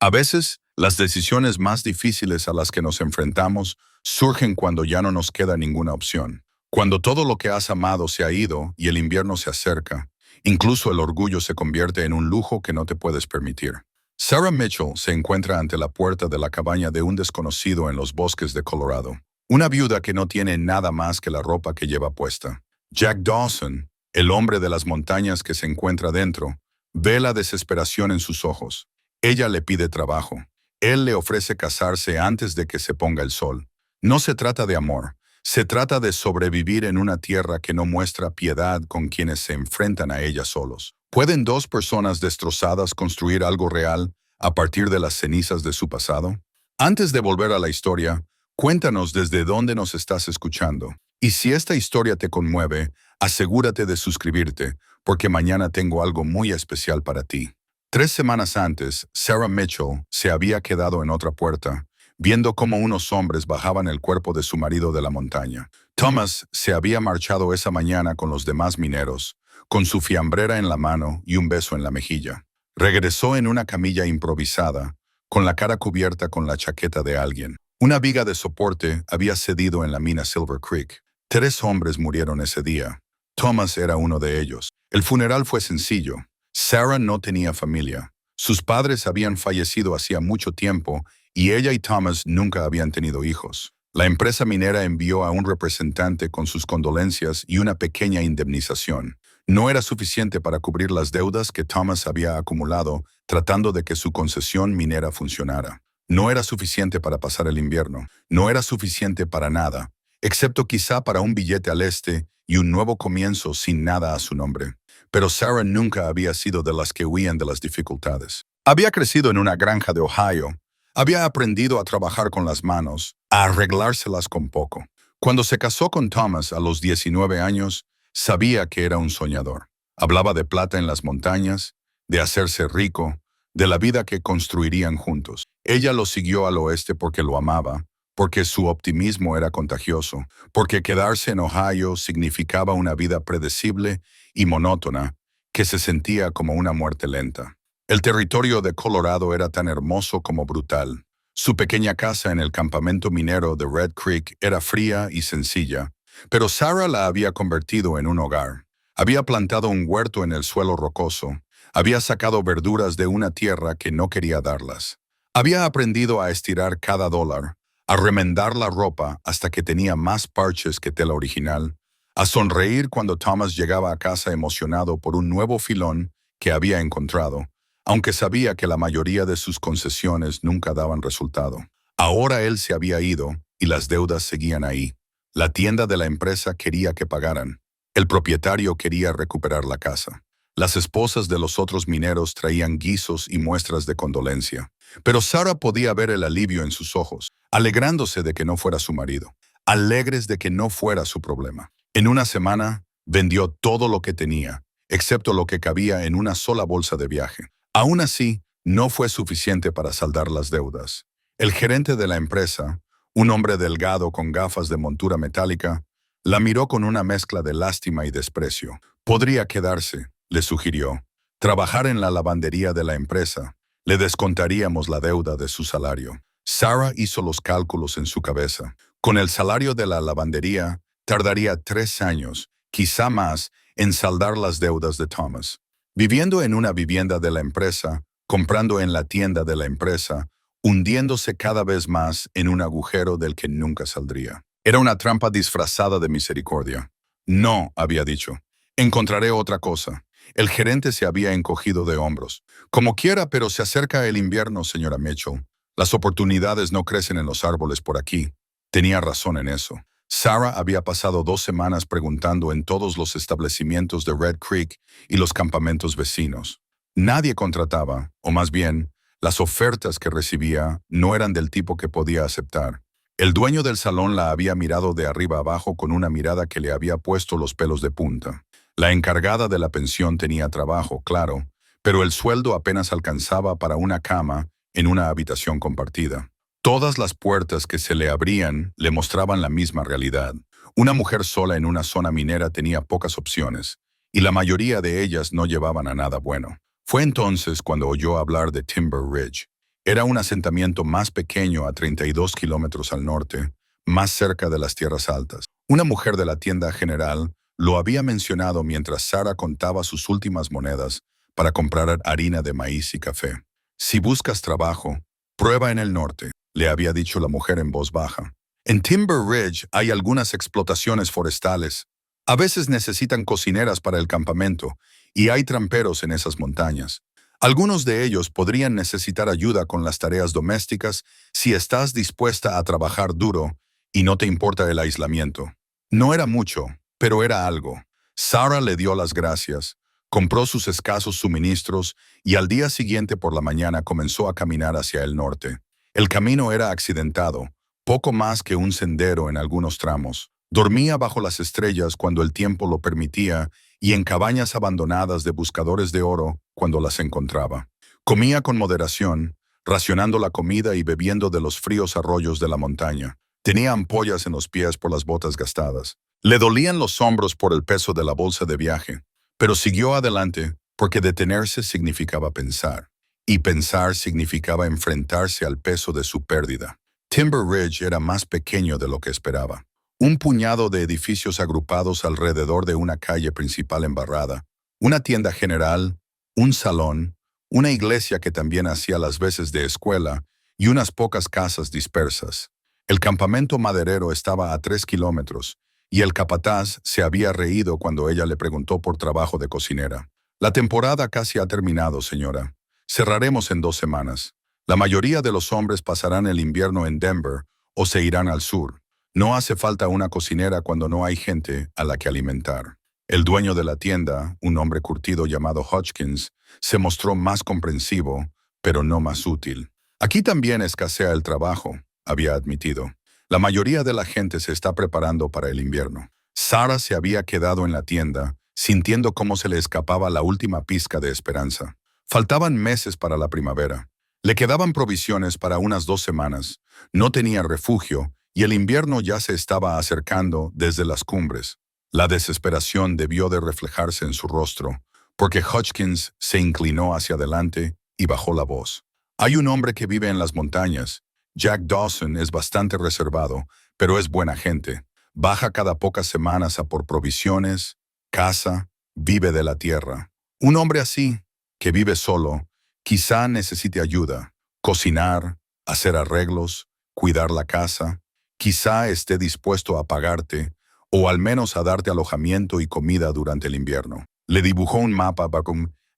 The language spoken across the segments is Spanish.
A veces, las decisiones más difíciles a las que nos enfrentamos surgen cuando ya no nos queda ninguna opción. Cuando todo lo que has amado se ha ido y el invierno se acerca, incluso el orgullo se convierte en un lujo que no te puedes permitir. Sarah Mitchell se encuentra ante la puerta de la cabaña de un desconocido en los bosques de Colorado. Una viuda que no tiene nada más que la ropa que lleva puesta. Jack Dawson, el hombre de las montañas que se encuentra dentro, ve la desesperación en sus ojos. Ella le pide trabajo. Él le ofrece casarse antes de que se ponga el sol. No se trata de amor. Se trata de sobrevivir en una tierra que no muestra piedad con quienes se enfrentan a ella solos. ¿Pueden dos personas destrozadas construir algo real a partir de las cenizas de su pasado? Antes de volver a la historia, cuéntanos desde dónde nos estás escuchando. Y si esta historia te conmueve, asegúrate de suscribirte, porque mañana tengo algo muy especial para ti. 3 semanas antes, Sarah Mitchell se había quedado en otra puerta, viendo cómo unos hombres bajaban el cuerpo de su marido de la montaña. Thomas se había marchado esa mañana con los demás mineros, con su fiambrera en la mano y un beso en la mejilla. Regresó en una camilla improvisada, con la cara cubierta con la chaqueta de alguien. Una viga de soporte había cedido en la mina Silver Creek. 3 hombres murieron ese día. Thomas era uno de ellos. El funeral fue sencillo. Sarah no tenía familia. Sus padres habían fallecido hacía mucho tiempo y ella y Thomas nunca habían tenido hijos. La empresa minera envió a un representante con sus condolencias y una pequeña indemnización. No era suficiente para cubrir las deudas que Thomas había acumulado tratando de que su concesión minera funcionara. No era suficiente para pasar el invierno. No era suficiente para nada, excepto quizá para un billete al este y un nuevo comienzo sin nada a su nombre. Pero Sarah nunca había sido de las que huían de las dificultades. Había crecido en una granja de Ohio. Había aprendido a trabajar con las manos, a arreglárselas con poco. Cuando se casó con Thomas a los 19 años, sabía que era un soñador. Hablaba de plata en las montañas, de hacerse rico, de la vida que construirían juntos. Ella lo siguió al oeste porque lo amaba, porque su optimismo era contagioso, porque quedarse en Ohio significaba una vida predecible y monótona que se sentía como una muerte lenta. El territorio de Colorado era tan hermoso como brutal. Su pequeña casa en el campamento minero de Red Creek era fría y sencilla, pero Sarah la había convertido en un hogar. Había plantado un huerto en el suelo rocoso, había sacado verduras de una tierra que no quería darlas. Había aprendido a estirar cada dólar, a remendar la ropa hasta que tenía más parches que tela original, a sonreír cuando Thomas llegaba a casa emocionado por un nuevo filón que había encontrado, aunque sabía que la mayoría de sus concesiones nunca daban resultado. Ahora él se había ido y las deudas seguían ahí. La tienda de la empresa quería que pagaran. El propietario quería recuperar la casa. Las esposas de los otros mineros traían guisos y muestras de condolencia. Pero Sarah podía ver el alivio en sus ojos, alegrándose de que no fuera su marido, alegres de que no fuera su problema. En una semana, vendió todo lo que tenía, excepto lo que cabía en una sola bolsa de viaje. Aún así, no fue suficiente para saldar las deudas. El gerente de la empresa, un hombre delgado con gafas de montura metálica, la miró con una mezcla de lástima y desprecio. Podría quedarse, le sugirió, trabajar en la lavandería de la empresa. Le descontaríamos la deuda de su salario. Sarah hizo los cálculos en su cabeza. Con el salario de la lavandería, tardaría 3 años, quizá más, en saldar las deudas de Thomas. Viviendo en una vivienda de la empresa, comprando en la tienda de la empresa, hundiéndose cada vez más en un agujero del que nunca saldría. Era una trampa disfrazada de misericordia. No, había dicho. Encontraré otra cosa. El gerente se había encogido de hombros. Como quiera, pero se acerca el invierno, señora Mitchell. Las oportunidades no crecen en los árboles por aquí. Tenía razón en eso. Sarah había pasado 2 semanas preguntando en todos los establecimientos de Red Creek y los campamentos vecinos. Nadie contrataba, o más bien, las ofertas que recibía no eran del tipo que podía aceptar. El dueño del salón la había mirado de arriba abajo con una mirada que le había puesto los pelos de punta. La encargada de la pensión tenía trabajo, claro, pero el sueldo apenas alcanzaba para una cama en una habitación compartida. Todas las puertas que se le abrían le mostraban la misma realidad. Una mujer sola en una zona minera tenía pocas opciones, y la mayoría de ellas no llevaban a nada bueno. Fue entonces cuando oyó hablar de Timber Ridge. Era un asentamiento más pequeño a 32 kilómetros al norte, más cerca de las tierras altas. Una mujer de la tienda general lo había mencionado mientras Sara contaba sus últimas monedas para comprar harina de maíz y café. Si buscas trabajo, prueba en el norte, le había dicho la mujer en voz baja. En Timber Ridge hay algunas explotaciones forestales. A veces necesitan cocineras para el campamento y hay tramperos en esas montañas. Algunos de ellos podrían necesitar ayuda con las tareas domésticas si estás dispuesta a trabajar duro y no te importa el aislamiento. No era mucho, pero era algo. Sara le dio las gracias, compró sus escasos suministros y al día siguiente por la mañana comenzó a caminar hacia el norte. El camino era accidentado, poco más que un sendero en algunos tramos. Dormía bajo las estrellas cuando el tiempo lo permitía y en cabañas abandonadas de buscadores de oro cuando las encontraba. Comía con moderación, racionando la comida y bebiendo de los fríos arroyos de la montaña. Tenía ampollas en los pies por las botas gastadas. Le dolían los hombros por el peso de la bolsa de viaje, pero siguió adelante porque detenerse significaba pensar, y pensar significaba enfrentarse al peso de su pérdida. Timber Ridge era más pequeño de lo que esperaba. Un puñado de edificios agrupados alrededor de una calle principal embarrada, una tienda general, un salón, una iglesia que también hacía las veces de escuela y unas pocas casas dispersas. El campamento maderero estaba a 3 kilómetros y el capataz se había reído cuando ella le preguntó por trabajo de cocinera. La temporada casi ha terminado, señora. Cerraremos en 2 semanas. La mayoría de los hombres pasarán el invierno en Denver o se irán al sur. No hace falta una cocinera cuando no hay gente a la que alimentar. El dueño de la tienda, un hombre curtido llamado Hodgkins, se mostró más comprensivo, pero no más útil. Aquí también escasea el trabajo, había admitido. La mayoría de la gente se está preparando para el invierno. Sara se había quedado en la tienda, sintiendo cómo se le escapaba la última pizca de esperanza. Faltaban meses para la primavera. Le quedaban provisiones para unas 2 semanas. No tenía refugio y el invierno ya se estaba acercando desde las cumbres. La desesperación debió de reflejarse en su rostro, porque Hodgkins se inclinó hacia adelante y bajó la voz. Hay un hombre que vive en las montañas. Jack Dawson es bastante reservado, pero es buena gente. Baja cada pocas semanas a por provisiones, caza, vive de la tierra. Un hombre así, que vive solo, quizá necesite ayuda, cocinar, hacer arreglos, cuidar la casa. Quizá esté dispuesto a pagarte, o al menos a darte alojamiento y comida durante el invierno. Le dibujó un mapa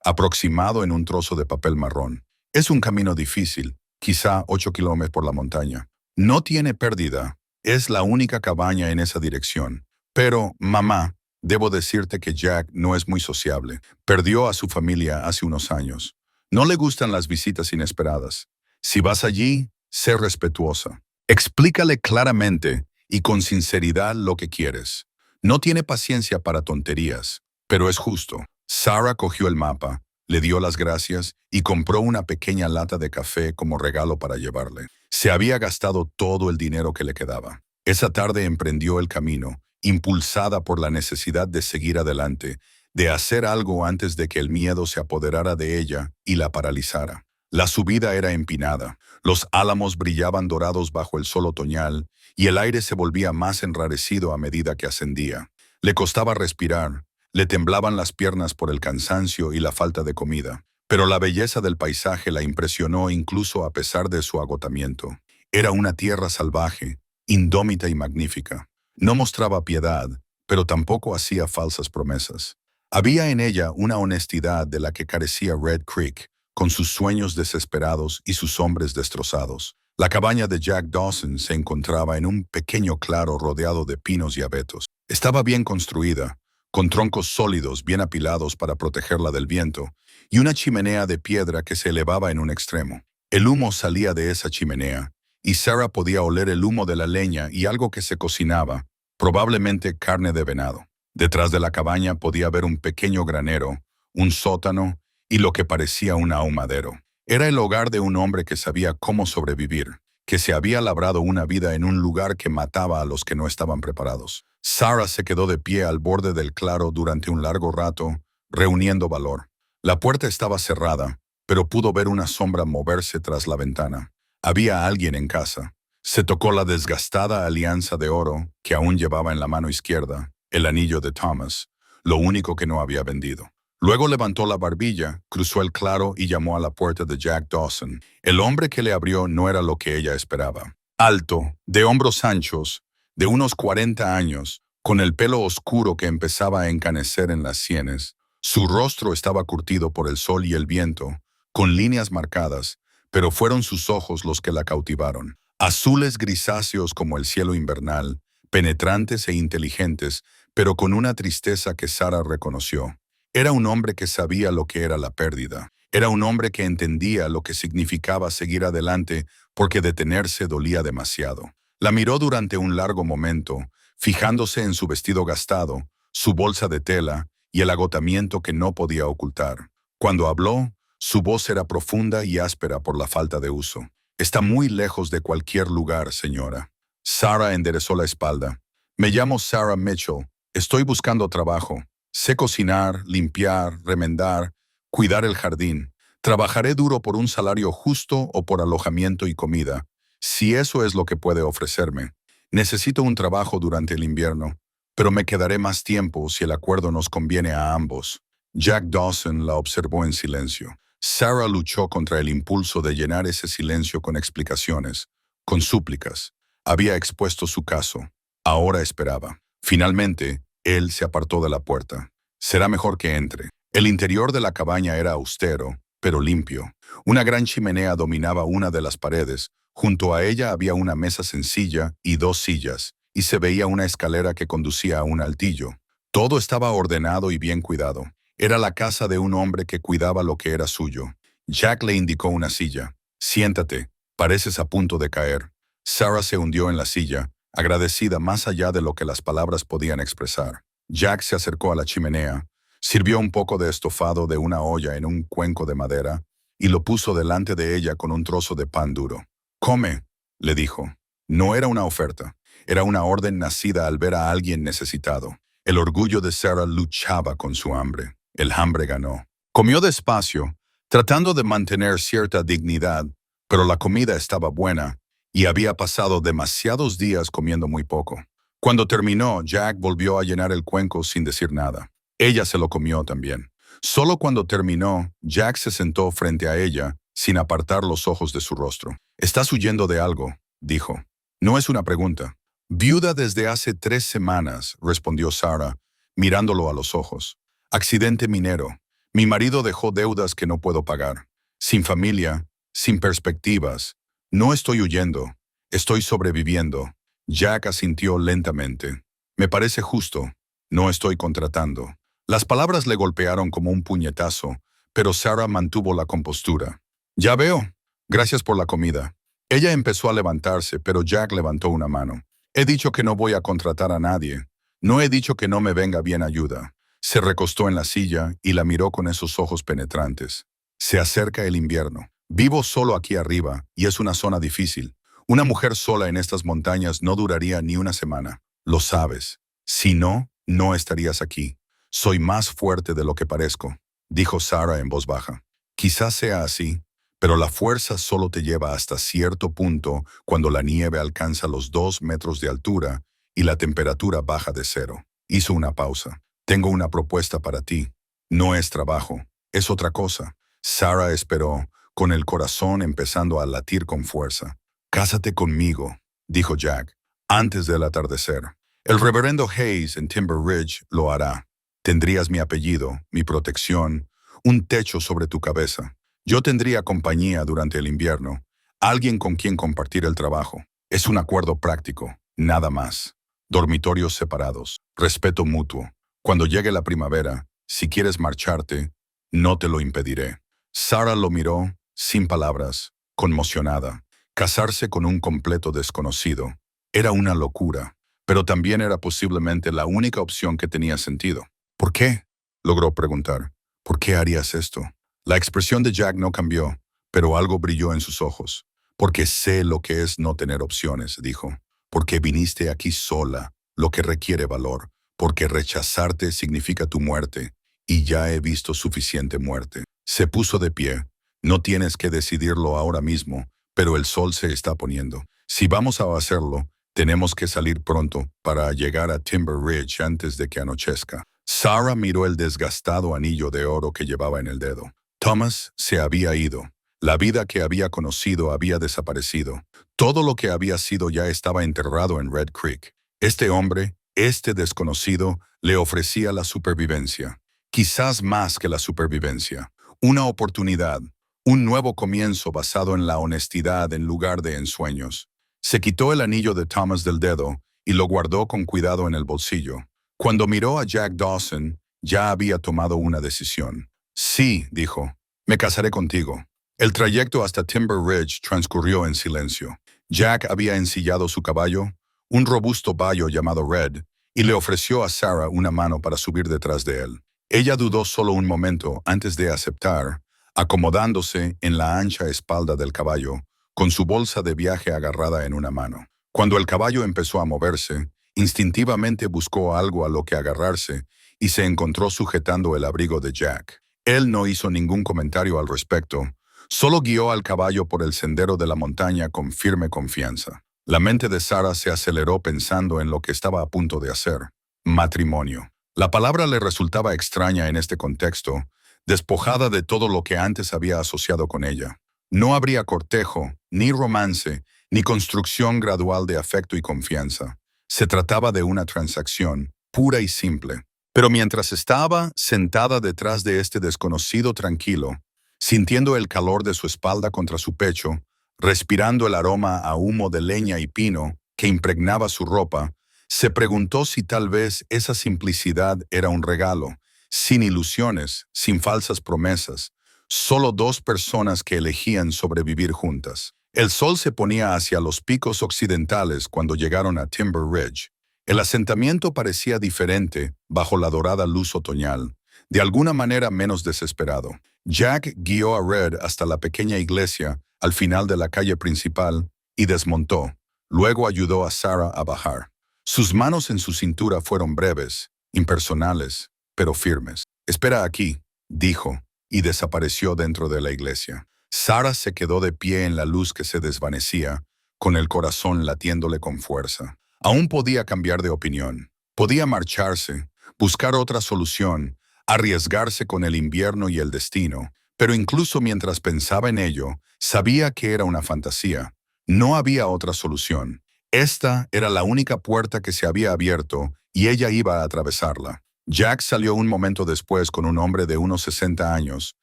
aproximado en un trozo de papel marrón. Es un camino difícil, quizá 8 kilómetros por la montaña. No tiene pérdida, es la única cabaña en esa dirección. Pero, mamá, debo decirte que Jack no es muy sociable. Perdió a su familia hace unos años. No le gustan las visitas inesperadas. Si vas allí, sé respetuosa. Explícale claramente y con sinceridad lo que quieres. No tiene paciencia para tonterías, pero es justo. Sara cogió el mapa, le dio las gracias y compró una pequeña lata de café como regalo para llevarle. Se había gastado todo el dinero que le quedaba. Esa tarde emprendió el camino, impulsada por la necesidad de seguir adelante, de hacer algo antes de que el miedo se apoderara de ella y la paralizara. La subida era empinada, los álamos brillaban dorados bajo el sol otoñal y el aire se volvía más enrarecido a medida que ascendía. Le costaba respirar, le temblaban las piernas por el cansancio y la falta de comida, pero la belleza del paisaje la impresionó incluso a pesar de su agotamiento. Era una tierra salvaje, indómita y magnífica. No mostraba piedad, pero tampoco hacía falsas promesas. Había en ella una honestidad de la que carecía Red Creek, con sus sueños desesperados y sus hombres destrozados. La cabaña de Jack Dawson se encontraba en un pequeño claro rodeado de pinos y abetos. Estaba bien construida, con troncos sólidos bien apilados para protegerla del viento, y una chimenea de piedra que se elevaba en un extremo. El humo salía de esa chimenea, y Sara podía oler el humo de la leña y algo que se cocinaba, probablemente carne de venado. Detrás de la cabaña podía ver un pequeño granero, un sótano y lo que parecía un ahumadero. Era el hogar de un hombre que sabía cómo sobrevivir, que se había labrado una vida en un lugar que mataba a los que no estaban preparados. Sara se quedó de pie al borde del claro durante un largo rato, reuniendo valor. La puerta estaba cerrada, pero pudo ver una sombra moverse tras la ventana. Había alguien en casa. Se tocó la desgastada alianza de oro que aún llevaba en la mano izquierda, el anillo de Thomas, lo único que no había vendido. Luego levantó la barbilla, cruzó el claro y llamó a la puerta de Jack Dawson. El hombre que le abrió no era lo que ella esperaba. Alto, de hombros anchos, de unos 40 años, con el pelo oscuro que empezaba a encanecer en las sienes. Su rostro estaba curtido por el sol y el viento, con líneas marcadas, pero fueron sus ojos los que la cautivaron. Azules grisáceos como el cielo invernal, penetrantes e inteligentes, pero con una tristeza que Sara reconoció. Era un hombre que sabía lo que era la pérdida. Era un hombre que entendía lo que significaba seguir adelante porque detenerse dolía demasiado. La miró durante un largo momento, fijándose en su vestido gastado, su bolsa de tela y el agotamiento que no podía ocultar. Cuando habló, su voz era profunda y áspera por la falta de uso. Está muy lejos de cualquier lugar, señora. Sara enderezó la espalda. Me llamo Sarah Mitchell. Estoy buscando trabajo. Sé cocinar, limpiar, remendar, cuidar el jardín. Trabajaré duro por un salario justo o por alojamiento y comida, si eso es lo que puede ofrecerme. Necesito un trabajo durante el invierno, pero me quedaré más tiempo si el acuerdo nos conviene a ambos. Jack Dawson la observó en silencio. Sarah luchó contra el impulso de llenar ese silencio con explicaciones, con súplicas. Había expuesto su caso. Ahora esperaba. Finalmente, él se apartó de la puerta. Será mejor que entre. El interior de la cabaña era austero, pero limpio. Una gran chimenea dominaba una de las paredes. Junto a ella había una mesa sencilla y dos sillas, y se veía una escalera que conducía a un altillo. Todo estaba ordenado y bien cuidado. Era la casa de un hombre que cuidaba lo que era suyo. Jack le indicó una silla. Siéntate, pareces a punto de caer. Sarah se hundió en la silla, agradecida más allá de lo que las palabras podían expresar. Jack se acercó a la chimenea, sirvió un poco de estofado de una olla en un cuenco de madera y lo puso delante de ella con un trozo de pan duro. «Come», le dijo. No era una oferta, era una orden nacida al ver a alguien necesitado. El orgullo de Sarah luchaba con su hambre. El hambre ganó. Comió despacio, tratando de mantener cierta dignidad, pero la comida estaba buena y había pasado demasiados días comiendo muy poco. Cuando terminó, Jack volvió a llenar el cuenco sin decir nada. Ella se lo comió también. Solo cuando terminó, Jack se sentó frente a ella, sin apartar los ojos de su rostro. «Estás huyendo de algo», dijo. «No es una pregunta». «Viuda desde hace 3 semanas», respondió Sarah, mirándolo a los ojos. «Accidente minero. Mi marido dejó deudas que no puedo pagar. Sin familia, sin perspectivas. No estoy huyendo, estoy sobreviviendo». Jack asintió lentamente. «Me parece justo. No estoy contratando». Las palabras le golpearon como un puñetazo, pero Sarah mantuvo la compostura. «Ya veo. Gracias por la comida». Ella empezó a levantarse, pero Jack levantó una mano. «He dicho que no voy a contratar a nadie. No he dicho que no me venga bien ayuda». Se recostó en la silla y la miró con esos ojos penetrantes. «Se acerca el invierno. Vivo solo aquí arriba y es una zona difícil. Una mujer sola en estas montañas no duraría ni una semana. Lo sabes. Si no, no estarías aquí. Soy más fuerte de lo que parezco», dijo Sarah en voz baja. «Quizás sea así, pero la fuerza solo te lleva hasta cierto punto cuando la nieve alcanza los 2 metros de altura y la temperatura baja de 0. Hizo una pausa. «Tengo una propuesta para ti. No es trabajo, es otra cosa». Sarah esperó, con el corazón empezando a latir con fuerza. «Cásate conmigo», dijo Jack, «antes del atardecer. El reverendo Hayes en Timber Ridge lo hará. Tendrías mi apellido, mi protección, un techo sobre tu cabeza. Yo tendría compañía durante el invierno, alguien con quien compartir el trabajo. Es un acuerdo práctico, nada más. Dormitorios separados, respeto mutuo. Cuando llegue la primavera, si quieres marcharte, no te lo impediré». Sarah lo miró, sin palabras, conmocionada. Casarse con un completo desconocido era una locura, pero también era posiblemente la única opción que tenía sentido. «¿Por qué?», logró preguntar. «¿Por qué harías esto?». La expresión de Jack no cambió, pero algo brilló en sus ojos. «Porque sé lo que es no tener opciones», dijo. «Porque viniste aquí sola, lo que requiere valor. Porque rechazarte significa tu muerte, y ya he visto suficiente muerte». Se puso de pie, No tienes que decidirlo ahora mismo, pero el sol se está poniendo. Si vamos a hacerlo, tenemos que salir pronto para llegar a Timber Ridge antes de que anochezca. Sarah miró el desgastado anillo de oro que llevaba en el dedo. Thomas se había ido. La vida que había conocido había desaparecido. Todo lo que había sido ya estaba enterrado en Red Creek. Este hombre, este desconocido, le ofrecía la supervivencia. Quizás más que la supervivencia. Una oportunidad. Un nuevo comienzo basado en la honestidad en lugar de ensueños. Se quitó el anillo de Thomas del dedo y lo guardó con cuidado en el bolsillo. Cuando miró a Jack Dawson, ya había tomado una decisión. Sí, dijo, me casaré contigo. El trayecto hasta Timber Ridge transcurrió en silencio. Jack había ensillado su caballo, un robusto bayo llamado Red, y le ofreció a Sarah una mano para subir detrás de él. Ella dudó solo un momento antes de aceptar, acomodándose en la ancha espalda del caballo, con su bolsa de viaje agarrada en una mano. Cuando el caballo empezó a moverse, instintivamente buscó algo a lo que agarrarse y se encontró sujetando el abrigo de Jack. Él no hizo ningún comentario al respecto, solo guió al caballo por el sendero de la montaña con firme confianza. La mente de Sarah se aceleró pensando en lo que estaba a punto de hacer. Matrimonio. La palabra le resultaba extraña en este contexto, despojada de todo lo que antes había asociado con ella. No habría cortejo, ni romance, ni construcción gradual de afecto y confianza. Se trataba de una transacción, pura y simple. Pero mientras estaba sentada detrás de este desconocido tranquilo, sintiendo el calor de su espalda contra su pecho, respirando el aroma a humo de leña y pino que impregnaba su ropa, se preguntó si tal vez esa simplicidad era un regalo, sin ilusiones, sin falsas promesas, solo dos personas que elegían sobrevivir juntas. El sol se ponía hacia los picos occidentales cuando llegaron a Timber Ridge. El asentamiento parecía diferente bajo la dorada luz otoñal, de alguna manera menos desesperado. Jack guió a Red hasta la pequeña iglesia al final de la calle principal y desmontó. Luego ayudó a Sarah a bajar. Sus manos en su cintura fueron breves, impersonales, pero firmes. «Espera aquí», dijo, y desapareció dentro de la iglesia. Sarah se quedó de pie en la luz que se desvanecía, con el corazón latiéndole con fuerza. Aún podía cambiar de opinión. Podía marcharse, buscar otra solución, arriesgarse con el invierno y el destino. Pero incluso mientras pensaba en ello, sabía que era una fantasía. No había otra solución. Esta era la única puerta que se había abierto y ella iba a atravesarla. Jack salió un momento después con un hombre de unos 60 años,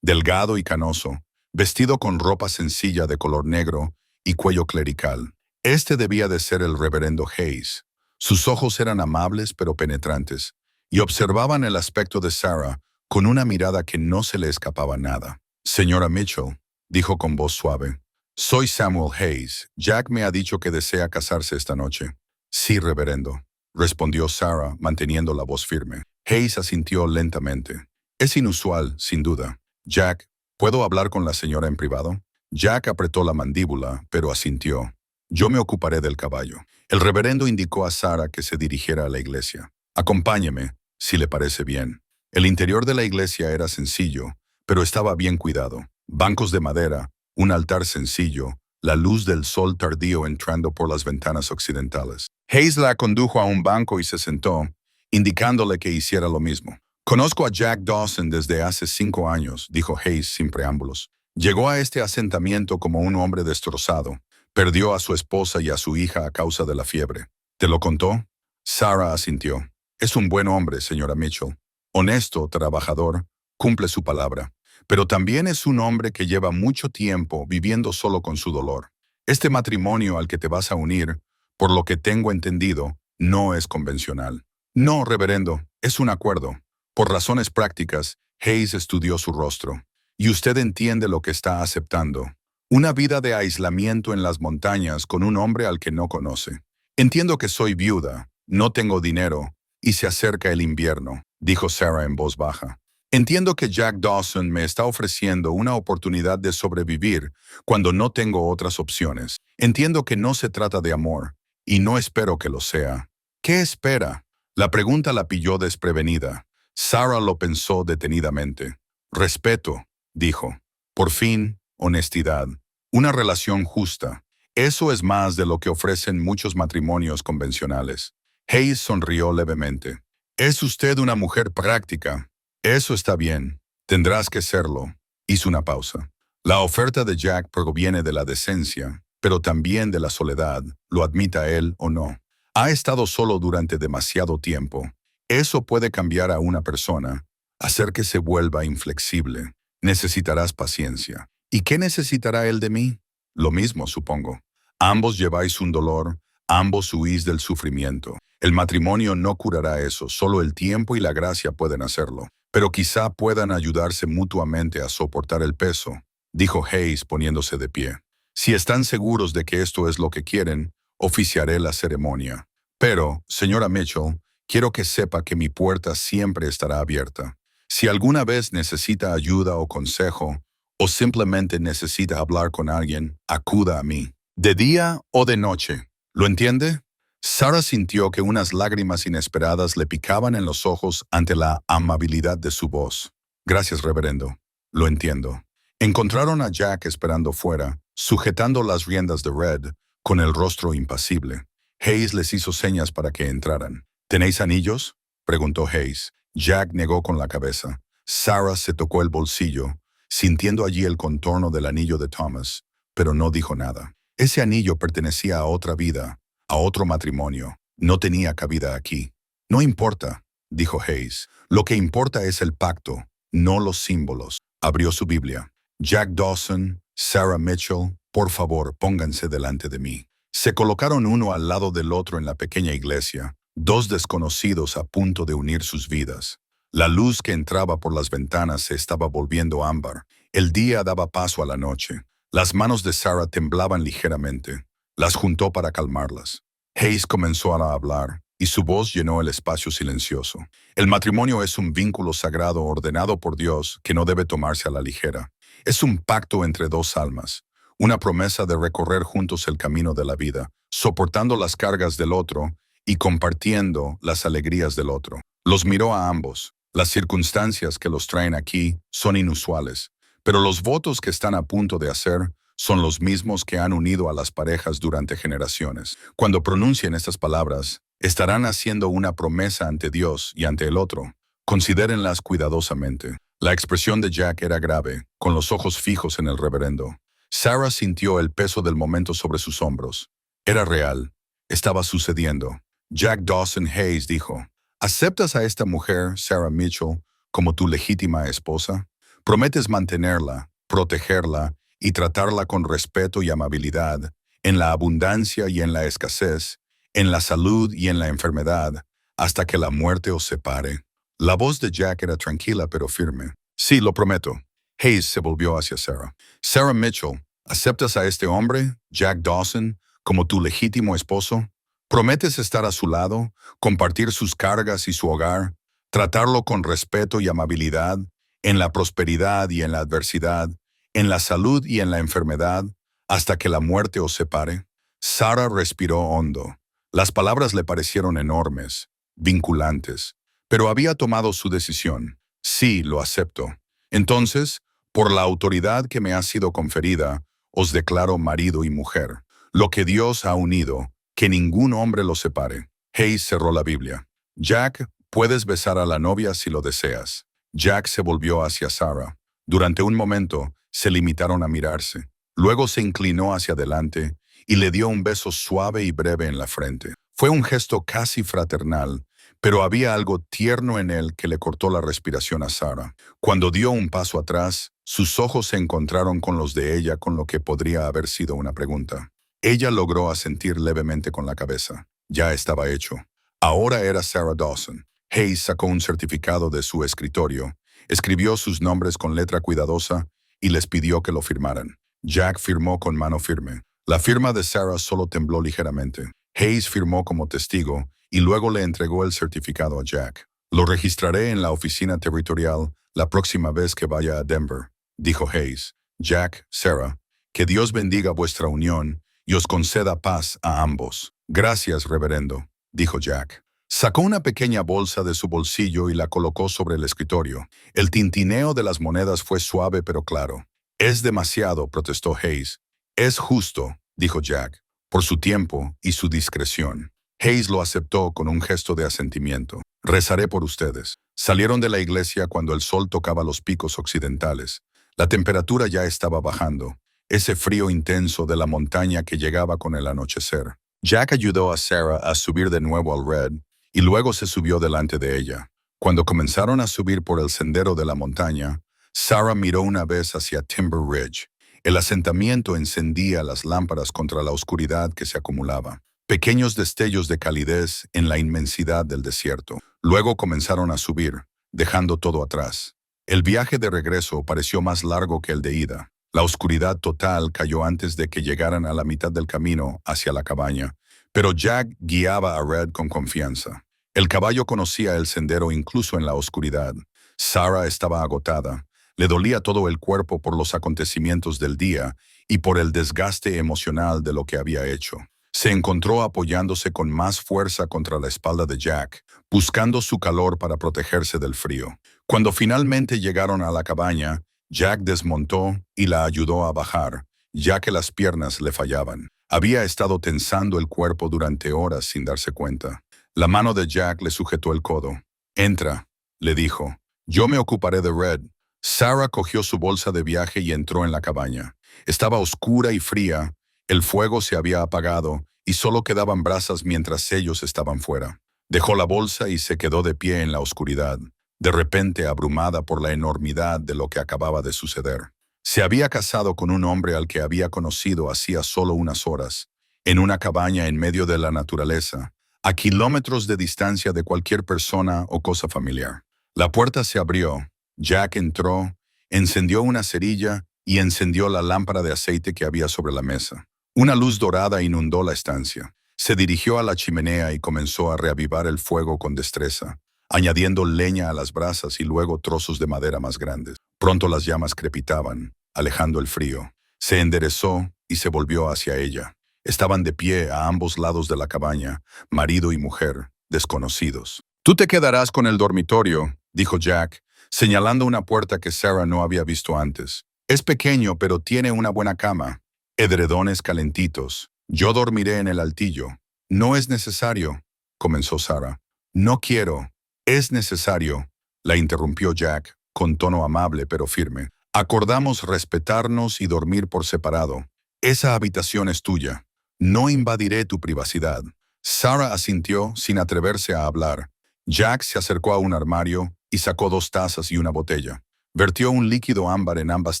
delgado y canoso, vestido con ropa sencilla de color negro y cuello clerical. Este debía de ser el reverendo Hayes. Sus ojos eran amables pero penetrantes, y observaban el aspecto de Sarah con una mirada que no se le escapaba nada. «Señora Mitchell», dijo con voz suave, «soy Samuel Hayes. Jack me ha dicho que desea casarse esta noche». «Sí, reverendo», respondió Sarah, manteniendo la voz firme. Hayes asintió lentamente. «Es inusual, sin duda. Jack, ¿puedo hablar con la señora en privado?» Jack apretó la mandíbula, pero asintió. «Yo me ocuparé del caballo». El reverendo indicó a Sarah que se dirigiera a la iglesia. «Acompáñeme, si le parece bien». El interior de la iglesia era sencillo, pero estaba bien cuidado. Bancos de madera, un altar sencillo, la luz del sol tardío entrando por las ventanas occidentales. Hayes la condujo a un banco y se sentó, indicándole que hiciera lo mismo. «Conozco a Jack Dawson desde hace 5 años», dijo Hayes sin preámbulos. «Llegó a este asentamiento como un hombre destrozado. Perdió a su esposa y a su hija a causa de la fiebre. ¿Te lo contó?» Sarah asintió. «Es un buen hombre, señora Mitchell. Honesto, trabajador, cumple su palabra. Pero también es un hombre que lleva mucho tiempo viviendo solo con su dolor. Este matrimonio al que te vas a unir, por lo que tengo entendido, no es convencional». «No, reverendo, es un acuerdo». Por razones prácticas, Hayes estudió su rostro. «Y usted entiende lo que está aceptando. Una vida de aislamiento en las montañas con un hombre al que no conoce. Entiendo que soy viuda, no tengo dinero, y se acerca el invierno», dijo Sarah en voz baja. «Entiendo que Jack Dawson me está ofreciendo una oportunidad de sobrevivir cuando no tengo otras opciones. Entiendo que no se trata de amor, y no espero que lo sea». «¿Qué espera?». La pregunta la pilló desprevenida. Sarah lo pensó detenidamente. «Respeto», dijo. Por fin, honestidad. Una relación justa. Eso es más de lo que ofrecen muchos matrimonios convencionales. Hayes sonrió levemente. Es usted una mujer práctica. Eso está bien. Tendrás que serlo. Hizo una pausa. La oferta de Jack proviene de la decencia, pero también de la soledad, lo admita él o no. Ha estado solo durante demasiado tiempo. Eso puede cambiar a una persona, hacer que se vuelva inflexible. Necesitarás paciencia. ¿Y qué necesitará él de mí? Lo mismo, supongo. Ambos lleváis un dolor, ambos huís del sufrimiento. El matrimonio no curará eso, solo el tiempo y la gracia pueden hacerlo. Pero quizá puedan ayudarse mutuamente a soportar el peso, dijo Hayes poniéndose de pie. Si están seguros de que esto es lo que quieren, oficiaré la ceremonia. Pero, señora Mitchell, quiero que sepa que mi puerta siempre estará abierta. Si alguna vez necesita ayuda o consejo, o simplemente necesita hablar con alguien, acuda a mí. De día o de noche. ¿Lo entiende? Sarah sintió que unas lágrimas inesperadas le picaban en los ojos ante la amabilidad de su voz. Gracias, reverendo. Lo entiendo. Encontraron a Jack esperando fuera, sujetando las riendas de Red, con el rostro impasible. Hayes les hizo señas para que entraran. ¿Tenéis anillos?, preguntó Hayes. Jack negó con la cabeza. Sarah se tocó el bolsillo, sintiendo allí el contorno del anillo de Thomas, pero no dijo nada. Ese anillo pertenecía a otra vida, a otro matrimonio. No tenía cabida aquí. No importa, dijo Hayes. Lo que importa es el pacto, no los símbolos. Abrió su Biblia. Jack Dawson, Sarah Mitchell, por favor, pónganse delante de mí. Se colocaron uno al lado del otro en la pequeña iglesia, dos desconocidos a punto de unir sus vidas. La luz que entraba por las ventanas se estaba volviendo ámbar. El día daba paso a la noche. Las manos de Sarah temblaban ligeramente. Las juntó para calmarlas. Hayes comenzó a hablar, y su voz llenó el espacio silencioso. El matrimonio es un vínculo sagrado ordenado por Dios que no debe tomarse a la ligera. Es un pacto entre dos almas, una promesa de recorrer juntos el camino de la vida, soportando las cargas del otro y compartiendo las alegrías del otro. Los miró a ambos. Las circunstancias que los traen aquí son inusuales, pero los votos que están a punto de hacer son los mismos que han unido a las parejas durante generaciones. Cuando pronuncien estas palabras, estarán haciendo una promesa ante Dios y ante el otro. Considérenlas cuidadosamente. La expresión de Jack era grave, con los ojos fijos en el reverendo. Sarah sintió el peso del momento sobre sus hombros. Era real. Estaba sucediendo. Jack Dawson Hayes dijo: ¿aceptas a esta mujer, Sarah Mitchell, como tu legítima esposa? ¿Prometes mantenerla, protegerla y tratarla con respeto y amabilidad, en la abundancia y en la escasez, en la salud y en la enfermedad, hasta que la muerte os separe? La voz de Jack era tranquila pero firme. Sí, lo prometo. Hayes se volvió hacia Sarah. Sarah Mitchell, ¿aceptas a este hombre, Jack Dawson, como tu legítimo esposo? ¿Prometes estar a su lado, compartir sus cargas y su hogar, tratarlo con respeto y amabilidad, en la prosperidad y en la adversidad, en la salud y en la enfermedad, hasta que la muerte os separe? Sarah respiró hondo. Las palabras le parecieron enormes, vinculantes, pero había tomado su decisión. Sí, lo acepto. Entonces, por la autoridad que me ha sido conferida, os declaro marido y mujer. Lo que Dios ha unido, que ningún hombre lo separe. Hayes cerró la Biblia. Jack, puedes besar a la novia si lo deseas. Jack se volvió hacia Sarah. Durante un momento, se limitaron a mirarse. Luego se inclinó hacia adelante y le dio un beso suave y breve en la frente. Fue un gesto casi fraternal, pero había algo tierno en él que le cortó la respiración a Sarah. Cuando dio un paso atrás, sus ojos se encontraron con los de ella con lo que podría haber sido una pregunta. Ella logró asentir levemente con la cabeza. Ya estaba hecho. Ahora era Sarah Dawson. Hayes sacó un certificado de su escritorio, escribió sus nombres con letra cuidadosa y les pidió que lo firmaran. Jack firmó con mano firme. La firma de Sarah solo tembló ligeramente. Hayes firmó como testigo y luego le entregó el certificado a Jack. Lo registraré en la oficina territorial la próxima vez que vaya a Denver, dijo Hayes. Jack, Sarah, que Dios bendiga vuestra unión y os conceda paz a ambos. Gracias, reverendo, dijo Jack. Sacó una pequeña bolsa de su bolsillo y la colocó sobre el escritorio. El tintineo de las monedas fue suave pero claro. Es demasiado, protestó Hayes. Es justo, dijo Jack, por su tiempo y su discreción. Hayes lo aceptó con un gesto de asentimiento. Rezaré por ustedes. Salieron de la iglesia cuando el sol tocaba los picos occidentales. La temperatura ya estaba bajando, ese frío intenso de la montaña que llegaba con el anochecer. Jack ayudó a Sarah a subir de nuevo al Red y luego se subió delante de ella. Cuando comenzaron a subir por el sendero de la montaña, Sarah miró una vez hacia Timber Ridge. El asentamiento encendía las lámparas contra la oscuridad que se acumulaba. Pequeños destellos de calidez en la inmensidad del desierto. Luego comenzaron a subir, dejando todo atrás. El viaje de regreso pareció más largo que el de ida. La oscuridad total cayó antes de que llegaran a la mitad del camino hacia la cabaña, pero Jack guiaba a Red con confianza. El caballo conocía el sendero incluso en la oscuridad. Sarah estaba agotada. Le dolía todo el cuerpo por los acontecimientos del día y por el desgaste emocional de lo que había hecho. Se encontró apoyándose con más fuerza contra la espalda de Jack, buscando su calor para protegerse del frío. Cuando finalmente llegaron a la cabaña, Jack desmontó y la ayudó a bajar, ya que las piernas le fallaban. Había estado tensando el cuerpo durante horas sin darse cuenta. La mano de Jack le sujetó el codo. «Entra», le dijo. «Yo me ocuparé de Red». Sarah cogió su bolsa de viaje y entró en la cabaña. Estaba oscura y fría, el fuego se había apagado y solo quedaban brasas mientras ellos estaban fuera. Dejó la bolsa y se quedó de pie en la oscuridad, de repente abrumada por la enormidad de lo que acababa de suceder. Se había casado con un hombre al que había conocido hacía solo unas horas, en una cabaña en medio de la naturaleza, a kilómetros de distancia de cualquier persona o cosa familiar. La puerta se abrió. Jack entró, encendió una cerilla y encendió la lámpara de aceite que había sobre la mesa. Una luz dorada inundó la estancia. Se dirigió a la chimenea y comenzó a reavivar el fuego con destreza, añadiendo leña a las brasas y luego trozos de madera más grandes. Pronto las llamas crepitaban, alejando el frío. Se enderezó y se volvió hacia ella. Estaban de pie a ambos lados de la cabaña, marido y mujer, desconocidos. «Tú te quedarás con el dormitorio», dijo Jack, señalando una puerta que Sarah no había visto antes. «Es pequeño, pero tiene una buena cama. Edredones calentitos. Yo dormiré en el altillo». «No es necesario», comenzó Sarah. «No quiero». «Es necesario», la interrumpió Jack, con tono amable pero firme. «Acordamos respetarnos y dormir por separado. Esa habitación es tuya. No invadiré tu privacidad». Sarah asintió sin atreverse a hablar. Jack se acercó a un armario y sacó 2 tazas y una botella. Vertió un líquido ámbar en ambas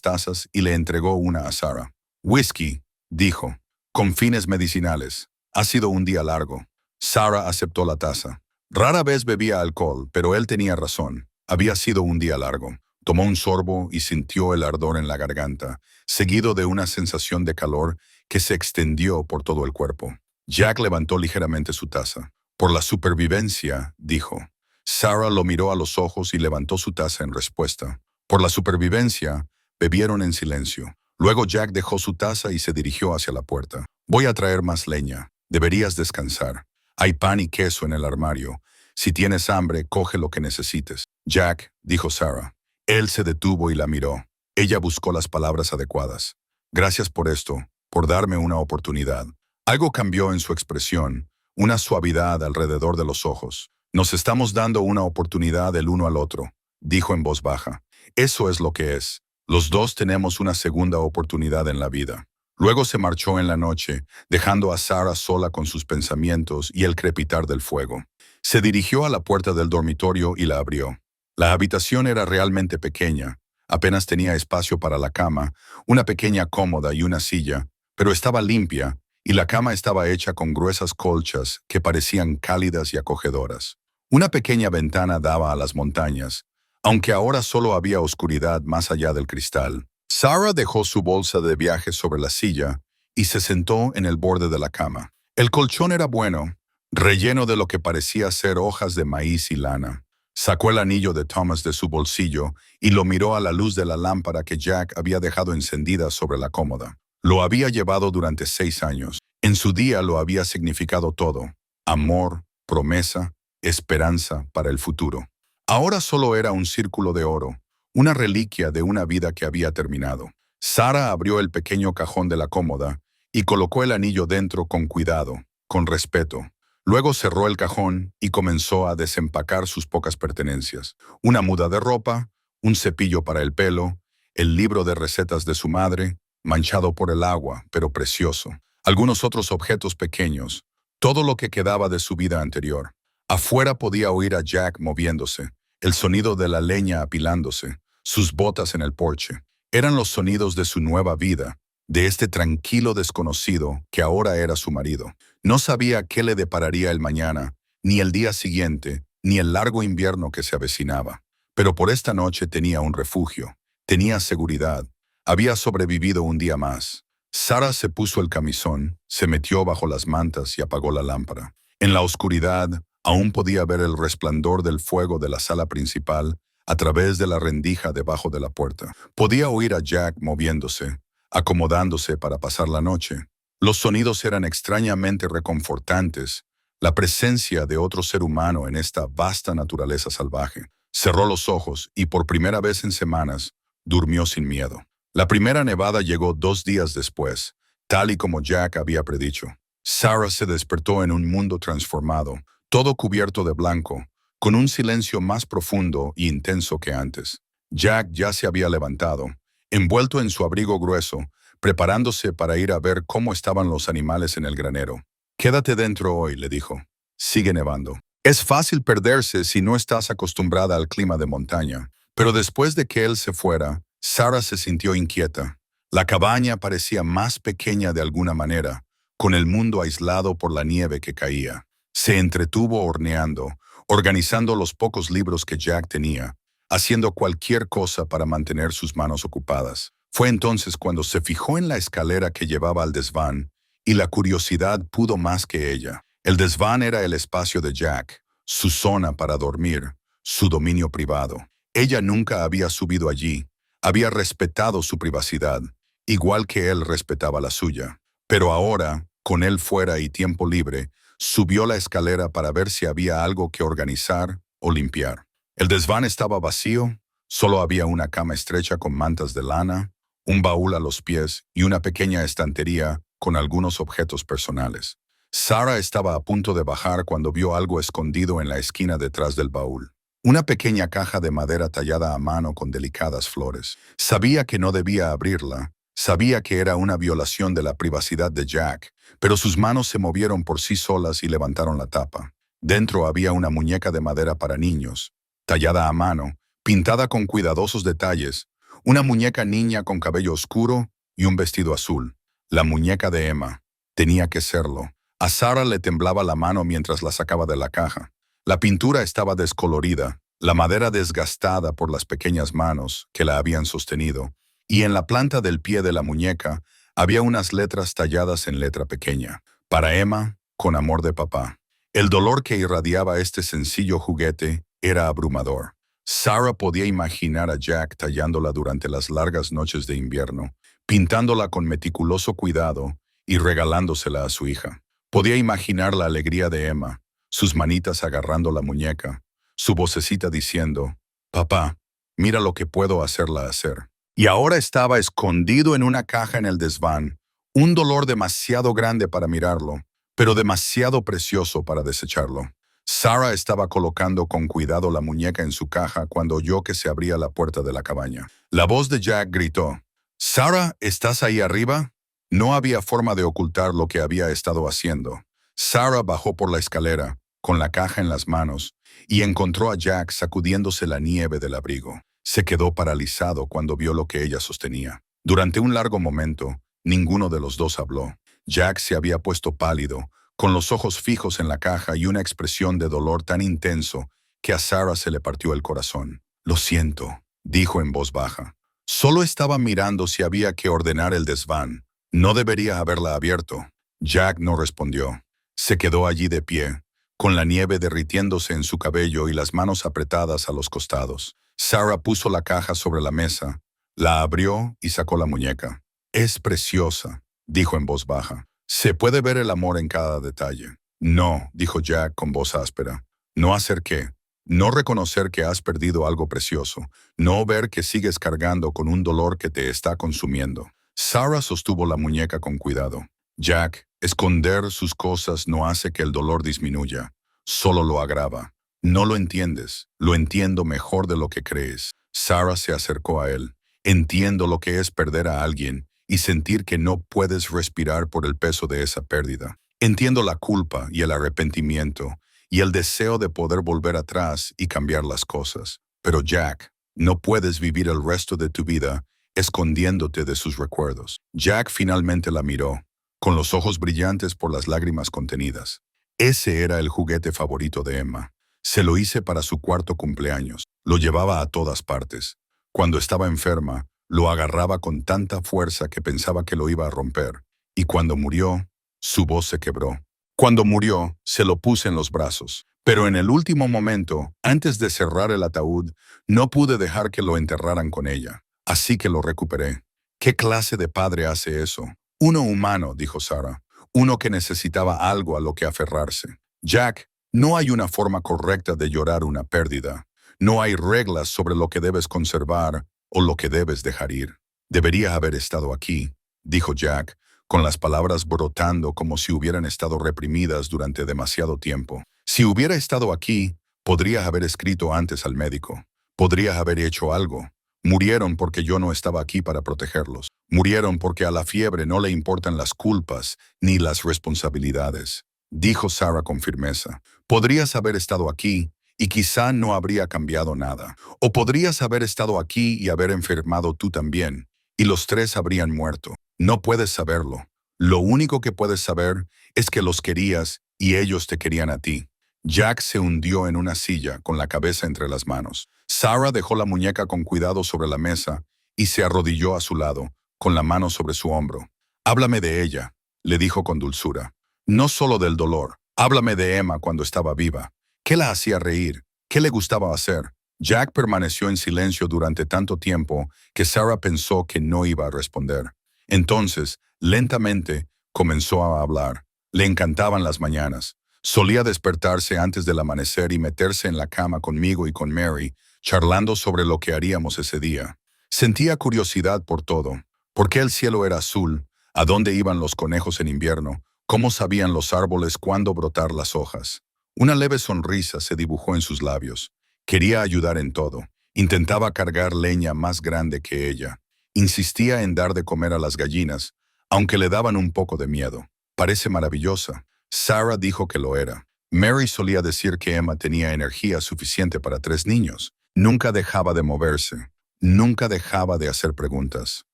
tazas y le entregó una a Sarah. «Whisky», dijo, «con fines medicinales. Ha sido un día largo». Sarah aceptó la taza. Rara vez bebía alcohol, pero él tenía razón. Había sido un día largo. Tomó un sorbo y sintió el ardor en la garganta, seguido de una sensación de calor que se extendió por todo el cuerpo. Jack levantó ligeramente su taza. «Por la supervivencia», dijo. Sarah lo miró a los ojos y levantó su taza en respuesta. «Por la supervivencia», bebieron en silencio. Luego Jack dejó su taza y se dirigió hacia la puerta. «Voy a traer más leña. Deberías descansar. Hay pan y queso en el armario. Si tienes hambre, coge lo que necesites». «Jack», dijo Sarah. Él se detuvo y la miró. Ella buscó las palabras adecuadas. «Gracias por esto, por darme una oportunidad». Algo cambió en su expresión, una suavidad alrededor de los ojos. «Nos estamos dando una oportunidad el uno al otro», dijo en voz baja. «Eso es lo que es. Los dos tenemos una segunda oportunidad en la vida». Luego se marchó en la noche, dejando a Sarah sola con sus pensamientos y el crepitar del fuego. Se dirigió a la puerta del dormitorio y la abrió. La habitación era realmente pequeña. Apenas tenía espacio para la cama, una pequeña cómoda y una silla, pero estaba limpia, y la cama estaba hecha con gruesas colchas que parecían cálidas y acogedoras. Una pequeña ventana daba a las montañas, aunque ahora solo había oscuridad más allá del cristal. Sarah dejó su bolsa de viaje sobre la silla y se sentó en el borde de la cama. El colchón era bueno, relleno de lo que parecía ser hojas de maíz y lana. Sacó el anillo de Thomas de su bolsillo y lo miró a la luz de la lámpara que Jack había dejado encendida sobre la cómoda. Lo había llevado durante 6 años. En su día lo había significado todo: amor, promesa, esperanza para el futuro. Ahora solo era un círculo de oro, una reliquia de una vida que había terminado. Sarah abrió el pequeño cajón de la cómoda y colocó el anillo dentro con cuidado, con respeto. Luego cerró el cajón y comenzó a desempacar sus pocas pertenencias. Una muda de ropa, un cepillo para el pelo, el libro de recetas de su madre, manchado por el agua, pero precioso. Algunos otros objetos pequeños, todo lo que quedaba de su vida anterior. Afuera podía oír a Jack moviéndose, el sonido de la leña apilándose, sus botas en el porche. Eran los sonidos de su nueva vida, de este tranquilo desconocido que ahora era su marido. No sabía qué le depararía el mañana, ni el día siguiente, ni el largo invierno que se avecinaba. Pero por esta noche tenía un refugio, tenía seguridad, había sobrevivido un día más. Sarah se puso el camisón, se metió bajo las mantas y apagó la lámpara. En la oscuridad, aún podía ver el resplandor del fuego de la sala principal a través de la rendija debajo de la puerta. Podía oír a Jack moviéndose, acomodándose para pasar la noche. Los sonidos eran extrañamente reconfortantes, la presencia de otro ser humano en esta vasta naturaleza salvaje. Cerró los ojos y por primera vez en semanas, durmió sin miedo. La primera nevada llegó 2 días después, tal y como Jack había predicho. Sarah se despertó en un mundo transformado, todo cubierto de blanco, con un silencio más profundo y intenso que antes. Jack ya se había levantado, envuelto en su abrigo grueso, preparándose para ir a ver cómo estaban los animales en el granero. «Quédate dentro hoy», le dijo. «Sigue nevando. Es fácil perderse si no estás acostumbrada al clima de montaña». Pero después de que él se fuera, Sarah se sintió inquieta. La cabaña parecía más pequeña de alguna manera, con el mundo aislado por la nieve que caía. Se entretuvo horneando, organizando los pocos libros que Jack tenía, haciendo cualquier cosa para mantener sus manos ocupadas. Fue entonces cuando se fijó en la escalera que llevaba al desván, y la curiosidad pudo más que ella. El desván era el espacio de Jack, su zona para dormir, su dominio privado. Ella nunca había subido allí, había respetado su privacidad, igual que él respetaba la suya. Pero ahora, con él fuera y tiempo libre, subió la escalera para ver si había algo que organizar o limpiar. El desván estaba vacío, solo había una cama estrecha con mantas de lana, un baúl a los pies y una pequeña estantería con algunos objetos personales. Sarah estaba a punto de bajar cuando vio algo escondido en la esquina detrás del baúl. Una pequeña caja de madera tallada a mano con delicadas flores. Sabía que no debía abrirla, sabía que era una violación de la privacidad de Jack, pero sus manos se movieron por sí solas y levantaron la tapa. Dentro había una muñeca de madera para niños, tallada a mano, pintada con cuidadosos detalles, una muñeca niña con cabello oscuro y un vestido azul. La muñeca de Emma. Tenía que serlo. A Sarah le temblaba la mano mientras la sacaba de la caja. La pintura estaba descolorida, la madera desgastada por las pequeñas manos que la habían sostenido, y en la planta del pie de la muñeca había unas letras talladas en letra pequeña. Para Emma, con amor de papá. El dolor que irradiaba este sencillo juguete era abrumador. Sarah podía imaginar a Jack tallándola durante las largas noches de invierno, pintándola con meticuloso cuidado y regalándosela a su hija. Podía imaginar la alegría de Emma, sus manitas agarrando la muñeca, su vocecita diciendo, «Papá, mira lo que puedo hacerla hacer». Y ahora estaba escondido en una caja en el desván, un dolor demasiado grande para mirarlo, pero demasiado precioso para desecharlo. Sarah estaba colocando con cuidado la muñeca en su caja cuando oyó que se abría la puerta de la cabaña. La voz de Jack gritó, «Sarah, ¿estás ahí arriba?» No había forma de ocultar lo que había estado haciendo. Sarah bajó por la escalera, con la caja en las manos, y encontró a Jack sacudiéndose la nieve del abrigo. Se quedó paralizado cuando vio lo que ella sostenía. Durante un largo momento, ninguno de los dos habló. Jack se había puesto pálido, con los ojos fijos en la caja y una expresión de dolor tan intenso que a Sarah se le partió el corazón. «Lo siento», dijo en voz baja. Solo estaba mirando si había que ordenar el desván. No debería haberla abierto. Jack no respondió. Se quedó allí de pie, con la nieve derritiéndose en su cabello y las manos apretadas a los costados. Sarah puso la caja sobre la mesa, la abrió y sacó la muñeca. «Es preciosa», dijo en voz baja. «Se puede ver el amor en cada detalle». «No», dijo Jack con voz áspera. «¿No hacer qué?» No reconocer que has perdido algo precioso. No ver que sigues cargando con un dolor que te está consumiendo. Sarah sostuvo la muñeca con cuidado. Jack, esconder sus cosas no hace que el dolor disminuya, solo lo agrava. No lo entiendes, lo entiendo mejor de lo que crees. Sarah se acercó a él. Entiendo lo que es perder a alguien y sentir que no puedes respirar por el peso de esa pérdida. Entiendo la culpa y el arrepentimiento y el deseo de poder volver atrás y cambiar las cosas. Pero Jack, no puedes vivir el resto de tu vida escondiéndote de sus recuerdos. Jack finalmente la miró, con los ojos brillantes por las lágrimas contenidas. Ese era el juguete favorito de Emma. Se lo hice para su cuarto cumpleaños. Lo llevaba a todas partes. Cuando estaba enferma, lo agarraba con tanta fuerza que pensaba que lo iba a romper. Y cuando murió, su voz se quebró. Cuando murió, se lo puse en los brazos. Pero en el último momento, antes de cerrar el ataúd, no pude dejar que lo enterraran con ella. Así que lo recuperé. ¿Qué clase de padre hace eso? Uno humano, dijo Sarah. Uno que necesitaba algo a lo que aferrarse. Jack, no hay una forma correcta de llorar una pérdida. No hay reglas sobre lo que debes conservar o lo que debes dejar ir. Debería haber estado aquí, dijo Jack, con las palabras brotando como si hubieran estado reprimidas durante demasiado tiempo. Si hubiera estado aquí, podría haber escrito antes al médico. Podría haber hecho algo. Murieron porque yo no estaba aquí para protegerlos. Murieron porque a la fiebre no le importan las culpas ni las responsabilidades, dijo Sarah con firmeza. Podrías haber estado aquí y quizá no habría cambiado nada. O podrías haber estado aquí y haber enfermado tú también, y los tres habrían muerto. No puedes saberlo. Lo único que puedes saber es que los querías y ellos te querían a ti. Jack se hundió en una silla con la cabeza entre las manos. Sarah dejó la muñeca con cuidado sobre la mesa y se arrodilló a su lado, con la mano sobre su hombro. Háblame de ella, le dijo con dulzura. No solo del dolor. Háblame de Emma cuando estaba viva. ¿Qué la hacía reír? ¿Qué le gustaba hacer? Jack permaneció en silencio durante tanto tiempo que Sarah pensó que no iba a responder. Entonces, lentamente, comenzó a hablar. Le encantaban las mañanas. Solía despertarse antes del amanecer y meterse en la cama conmigo y con Mary, charlando sobre lo que haríamos ese día. Sentía curiosidad por todo. ¿Por qué el cielo era azul? ¿A dónde iban los conejos en invierno? ¿Cómo sabían los árboles cuándo brotar las hojas? Una leve sonrisa se dibujó en sus labios. Quería ayudar en todo. Intentaba cargar leña más grande que ella. Insistía en dar de comer a las gallinas, aunque le daban un poco de miedo. Parece maravillosa. Sarah dijo que lo era. Mary solía decir que Emma tenía energía suficiente para 3 niños. Nunca dejaba de moverse. Nunca dejaba de hacer preguntas.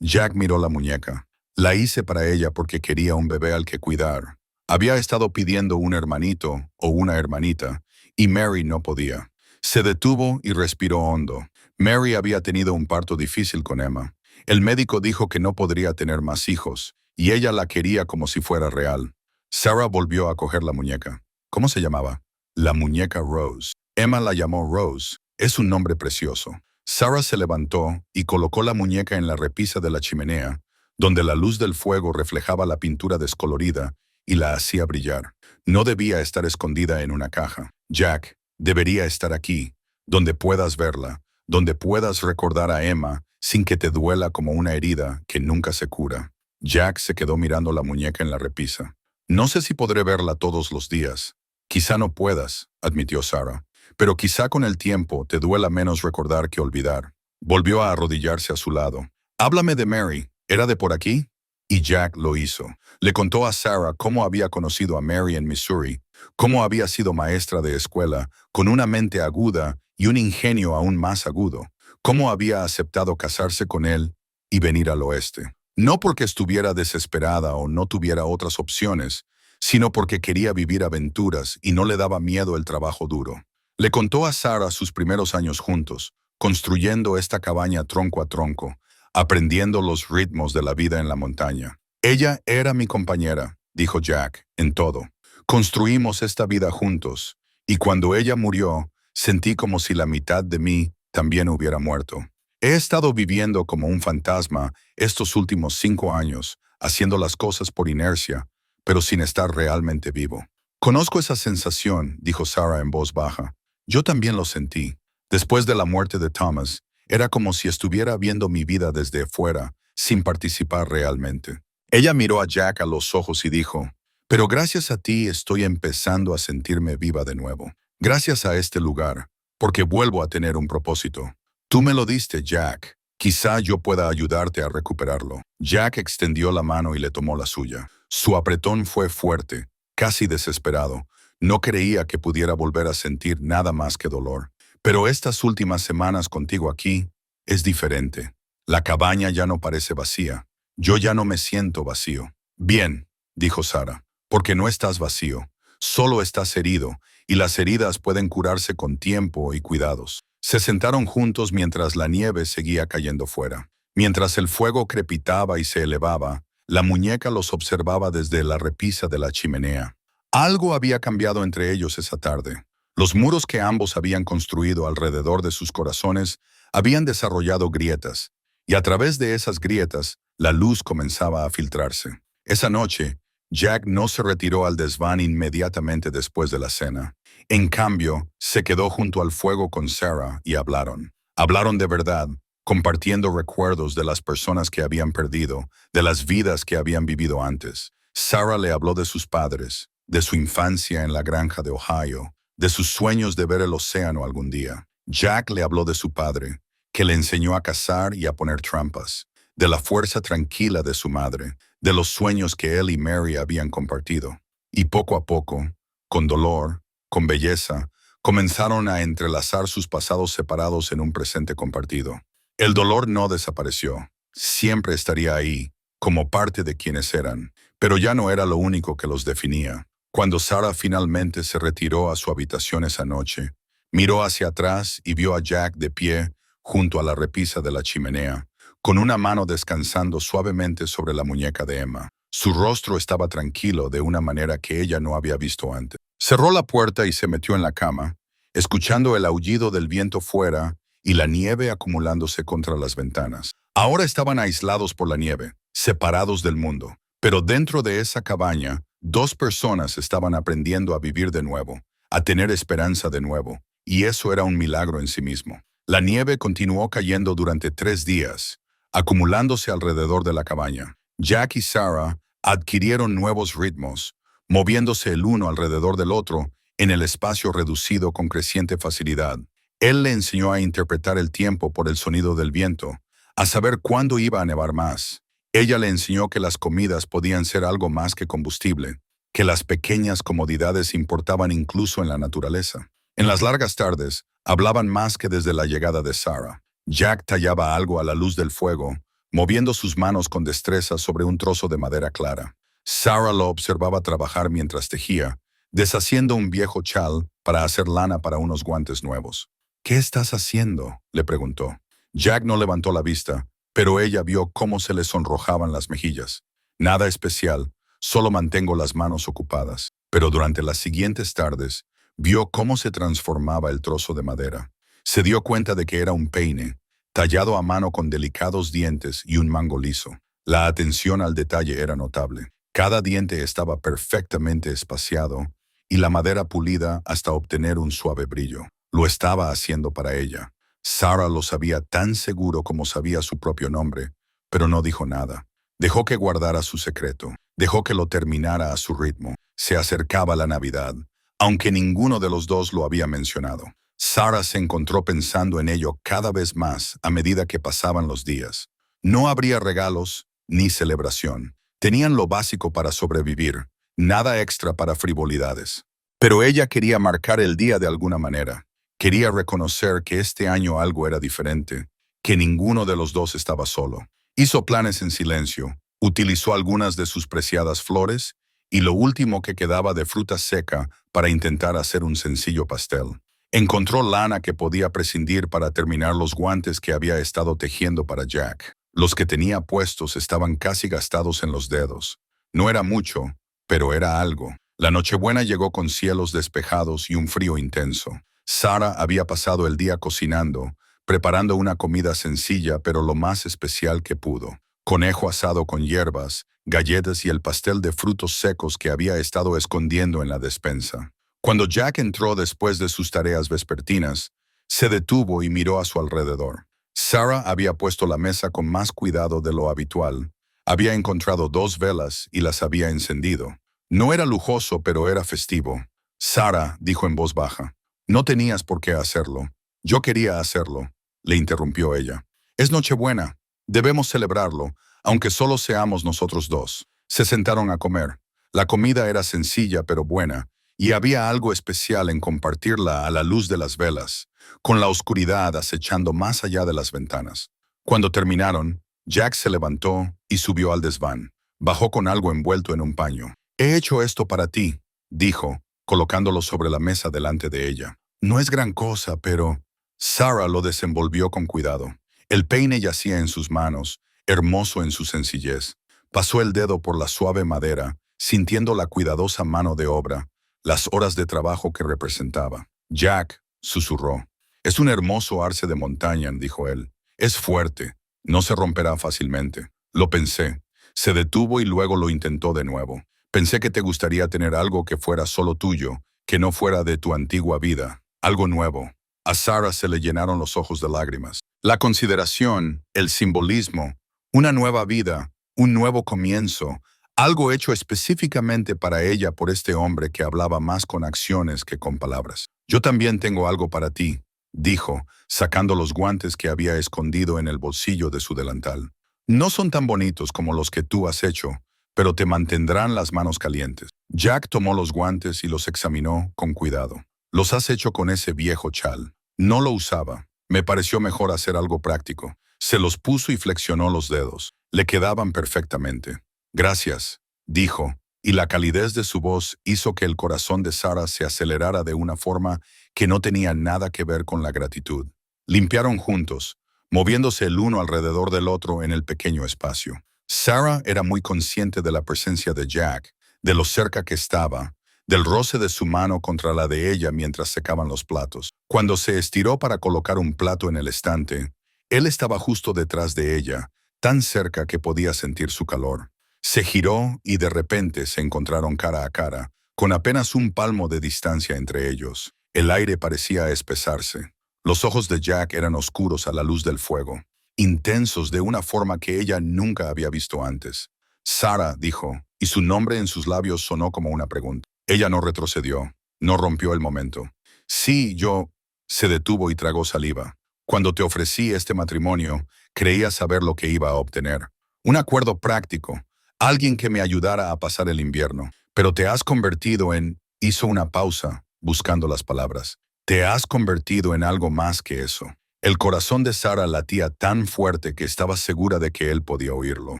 Jack miró la muñeca. La hice para ella porque quería un bebé al que cuidar. Había estado pidiendo un hermanito o una hermanita, y Mary no podía. Se detuvo y respiró hondo. Mary había tenido un parto difícil con Emma. El médico dijo que no podría tener más hijos, y ella la quería como si fuera real. Sarah volvió a coger la muñeca. ¿Cómo se llamaba? La muñeca Rose. Emma la llamó Rose. Es un nombre precioso. Sarah se levantó y colocó la muñeca en la repisa de la chimenea, donde la luz del fuego reflejaba la pintura descolorida y la hacía brillar. No debía estar escondida en una caja. Jack, debería estar aquí, donde puedas verla, donde puedas recordar a Emma sin que te duela como una herida que nunca se cura. Jack se quedó mirando la muñeca en la repisa. No sé si podré verla todos los días. Quizá no puedas, admitió Sarah, pero quizá con el tiempo te duela menos recordar que olvidar. Volvió a arrodillarse a su lado. Háblame de Mary. ¿Era de por aquí? Y Jack lo hizo. Le contó a Sarah cómo había conocido a Mary en Missouri, cómo había sido maestra de escuela, con una mente aguda y un ingenio aún más agudo, cómo había aceptado casarse con él y venir al oeste. No porque estuviera desesperada o no tuviera otras opciones, sino porque quería vivir aventuras y no le daba miedo el trabajo duro. Le contó a Sarah sus primeros años juntos, construyendo esta cabaña tronco a tronco, aprendiendo los ritmos de la vida en la montaña. Ella era mi compañera, dijo Jack, en todo. Construimos esta vida juntos, y cuando ella murió, sentí como si la mitad de mí también hubiera muerto. He estado viviendo como un fantasma estos últimos 5 años, haciendo las cosas por inercia, pero sin estar realmente vivo. Conozco esa sensación, dijo Sarah en voz baja. Yo también lo sentí. Después de la muerte de Thomas, era como si estuviera viendo mi vida desde fuera, sin participar realmente. Ella miró a Jack a los ojos y dijo, pero gracias a ti estoy empezando a sentirme viva de nuevo. Gracias a este lugar, porque vuelvo a tener un propósito. Tú me lo diste, Jack. Quizá yo pueda ayudarte a recuperarlo. Jack extendió la mano y le tomó la suya. Su apretón fue fuerte, casi desesperado. No creía que pudiera volver a sentir nada más que dolor. Pero estas últimas semanas contigo aquí es diferente. La cabaña ya no parece vacía. Yo ya no me siento vacío. Bien, dijo Sara, porque no estás vacío. Solo estás herido, y las heridas pueden curarse con tiempo y cuidados. Se sentaron juntos mientras la nieve seguía cayendo fuera. Mientras el fuego crepitaba y se elevaba, la muñeca los observaba desde la repisa de la chimenea. Algo había cambiado entre ellos esa tarde. Los muros que ambos habían construido alrededor de sus corazones habían desarrollado grietas, y a través de esas grietas, la luz comenzaba a filtrarse. Esa noche, Jack no se retiró al desván inmediatamente después de la cena. En cambio, se quedó junto al fuego con Sarah y hablaron. Hablaron de verdad, compartiendo recuerdos de las personas que habían perdido, de las vidas que habían vivido antes. Sarah le habló de sus padres, de su infancia en la granja de Ohio, de sus sueños de ver el océano algún día. Jack le habló de su padre, que le enseñó a cazar y a poner trampas, de la fuerza tranquila de su madre, de los sueños que él y Mary habían compartido. Y poco a poco, con dolor, con belleza, comenzaron a entrelazar sus pasados separados en un presente compartido. El dolor no desapareció. Siempre estaría ahí, como parte de quienes eran, pero ya no era lo único que los definía. Cuando Sarah finalmente se retiró a su habitación esa noche, miró hacia atrás y vio a Jack de pie junto a la repisa de la chimenea, con una mano descansando suavemente sobre la muñeca de Emma. Su rostro estaba tranquilo de una manera que ella no había visto antes. Cerró la puerta y se metió en la cama, escuchando el aullido del viento fuera y la nieve acumulándose contra las ventanas. Ahora estaban aislados por la nieve, separados del mundo, pero dentro de esa cabaña, dos personas estaban aprendiendo a vivir de nuevo, a tener esperanza de nuevo, y eso era un milagro en sí mismo. La nieve continuó cayendo durante 3 días, acumulándose alrededor de la cabaña. Jack y Sarah adquirieron nuevos ritmos, moviéndose el uno alrededor del otro en el espacio reducido con creciente facilidad. Él le enseñó a interpretar el tiempo por el sonido del viento, a saber cuándo iba a nevar más. Ella le enseñó que las comidas podían ser algo más que combustible, que las pequeñas comodidades importaban incluso en la naturaleza. En las largas tardes, hablaban más que desde la llegada de Sarah. Jack tallaba algo a la luz del fuego, moviendo sus manos con destreza sobre un trozo de madera clara. Sarah lo observaba trabajar mientras tejía, deshaciendo un viejo chal para hacer lana para unos guantes nuevos. ¿Qué estás haciendo?, le preguntó. Jack no levantó la vista, pero ella vio cómo se le sonrojaban las mejillas. Nada especial, solo mantengo las manos ocupadas. Pero durante las siguientes tardes, vio cómo se transformaba el trozo de madera. Se dio cuenta de que era un peine, tallado a mano con delicados dientes y un mango liso. La atención al detalle era notable. Cada diente estaba perfectamente espaciado y la madera pulida hasta obtener un suave brillo. Lo estaba haciendo para ella. Sarah lo sabía tan seguro como sabía su propio nombre, pero no dijo nada. Dejó que guardara su secreto. Dejó que lo terminara a su ritmo. Se acercaba la Navidad, aunque ninguno de los dos lo había mencionado. Sarah se encontró pensando en ello cada vez más a medida que pasaban los días. No habría regalos ni celebración. Tenían lo básico para sobrevivir, nada extra para frivolidades. Pero ella quería marcar el día de alguna manera. Quería reconocer que este año algo era diferente, que ninguno de los dos estaba solo. Hizo planes en silencio, utilizó algunas de sus preciadas flores y lo último que quedaba de fruta seca para intentar hacer un sencillo pastel. Encontró lana que podía prescindir para terminar los guantes que había estado tejiendo para Jack. Los que tenía puestos estaban casi gastados en los dedos. No era mucho, pero era algo. La Nochebuena llegó con cielos despejados y un frío intenso. Sarah había pasado el día cocinando, preparando una comida sencilla pero lo más especial que pudo. Conejo asado con hierbas, galletas y el pastel de frutos secos que había estado escondiendo en la despensa. Cuando Jack entró después de sus tareas vespertinas, se detuvo y miró a su alrededor. Sarah había puesto la mesa con más cuidado de lo habitual. Había encontrado 2 velas y las había encendido. No era lujoso, pero era festivo. Sarah dijo en voz baja, «No tenías por qué hacerlo. Yo quería hacerlo», le interrumpió ella. «Es Nochebuena. Debemos celebrarlo, aunque solo seamos nosotros 2». Se sentaron a comer. La comida era sencilla pero buena, y había algo especial en compartirla a la luz de las velas, con la oscuridad acechando más allá de las ventanas. Cuando terminaron, Jack se levantó y subió al desván. Bajó con algo envuelto en un paño. «He hecho esto para ti», dijo, colocándolo sobre la mesa delante de ella. «No es gran cosa, pero...». Sarah lo desenvolvió con cuidado. El peine yacía en sus manos, hermoso en su sencillez. Pasó el dedo por la suave madera, sintiendo la cuidadosa mano de obra, las horas de trabajo que representaba. «Jack», susurró. «Es un hermoso arce de montaña», dijo él. «Es fuerte. No se romperá fácilmente». Lo pensé. Se detuvo y luego lo intentó de nuevo. «Pensé que te gustaría tener algo que fuera solo tuyo, que no fuera de tu antigua vida. Algo nuevo». A Sarah se le llenaron los ojos de lágrimas. La consideración, el simbolismo, una nueva vida, un nuevo comienzo, algo hecho específicamente para ella por este hombre que hablaba más con acciones que con palabras. «Yo también tengo algo para ti», dijo, sacando los guantes que había escondido en el bolsillo de su delantal. «No son tan bonitos como los que tú has hecho, pero te mantendrán las manos calientes». Jack tomó los guantes y los examinó con cuidado. «Los has hecho con ese viejo chal». No lo usaba. Me pareció mejor hacer algo práctico. Se los puso y flexionó los dedos. Le quedaban perfectamente. «Gracias», dijo, y la calidez de su voz hizo que el corazón de Sarah se acelerara de una forma que no tenía nada que ver con la gratitud. Limpiaron juntos, moviéndose el uno alrededor del otro en el pequeño espacio. Sarah era muy consciente de la presencia de Jack, de lo cerca que estaba, del roce de su mano contra la de ella mientras secaban los platos. Cuando se estiró para colocar un plato en el estante, él estaba justo detrás de ella, tan cerca que podía sentir su calor. Se giró y de repente se encontraron cara a cara, con apenas un palmo de distancia entre ellos. El aire parecía espesarse. Los ojos de Jack eran oscuros a la luz del fuego, intensos de una forma que ella nunca había visto antes. «Sarah», dijo, y su nombre en sus labios sonó como una pregunta. Ella no retrocedió, no rompió el momento. «Sí, yo...». Se detuvo y tragó saliva. «Cuando te ofrecí este matrimonio, creía saber lo que iba a obtener. Un acuerdo práctico, alguien que me ayudara a pasar el invierno. Pero te has convertido en...». Hizo una pausa, buscando las palabras. «Te has convertido en algo más que eso». El corazón de Sarah latía tan fuerte que estaba segura de que él podía oírlo.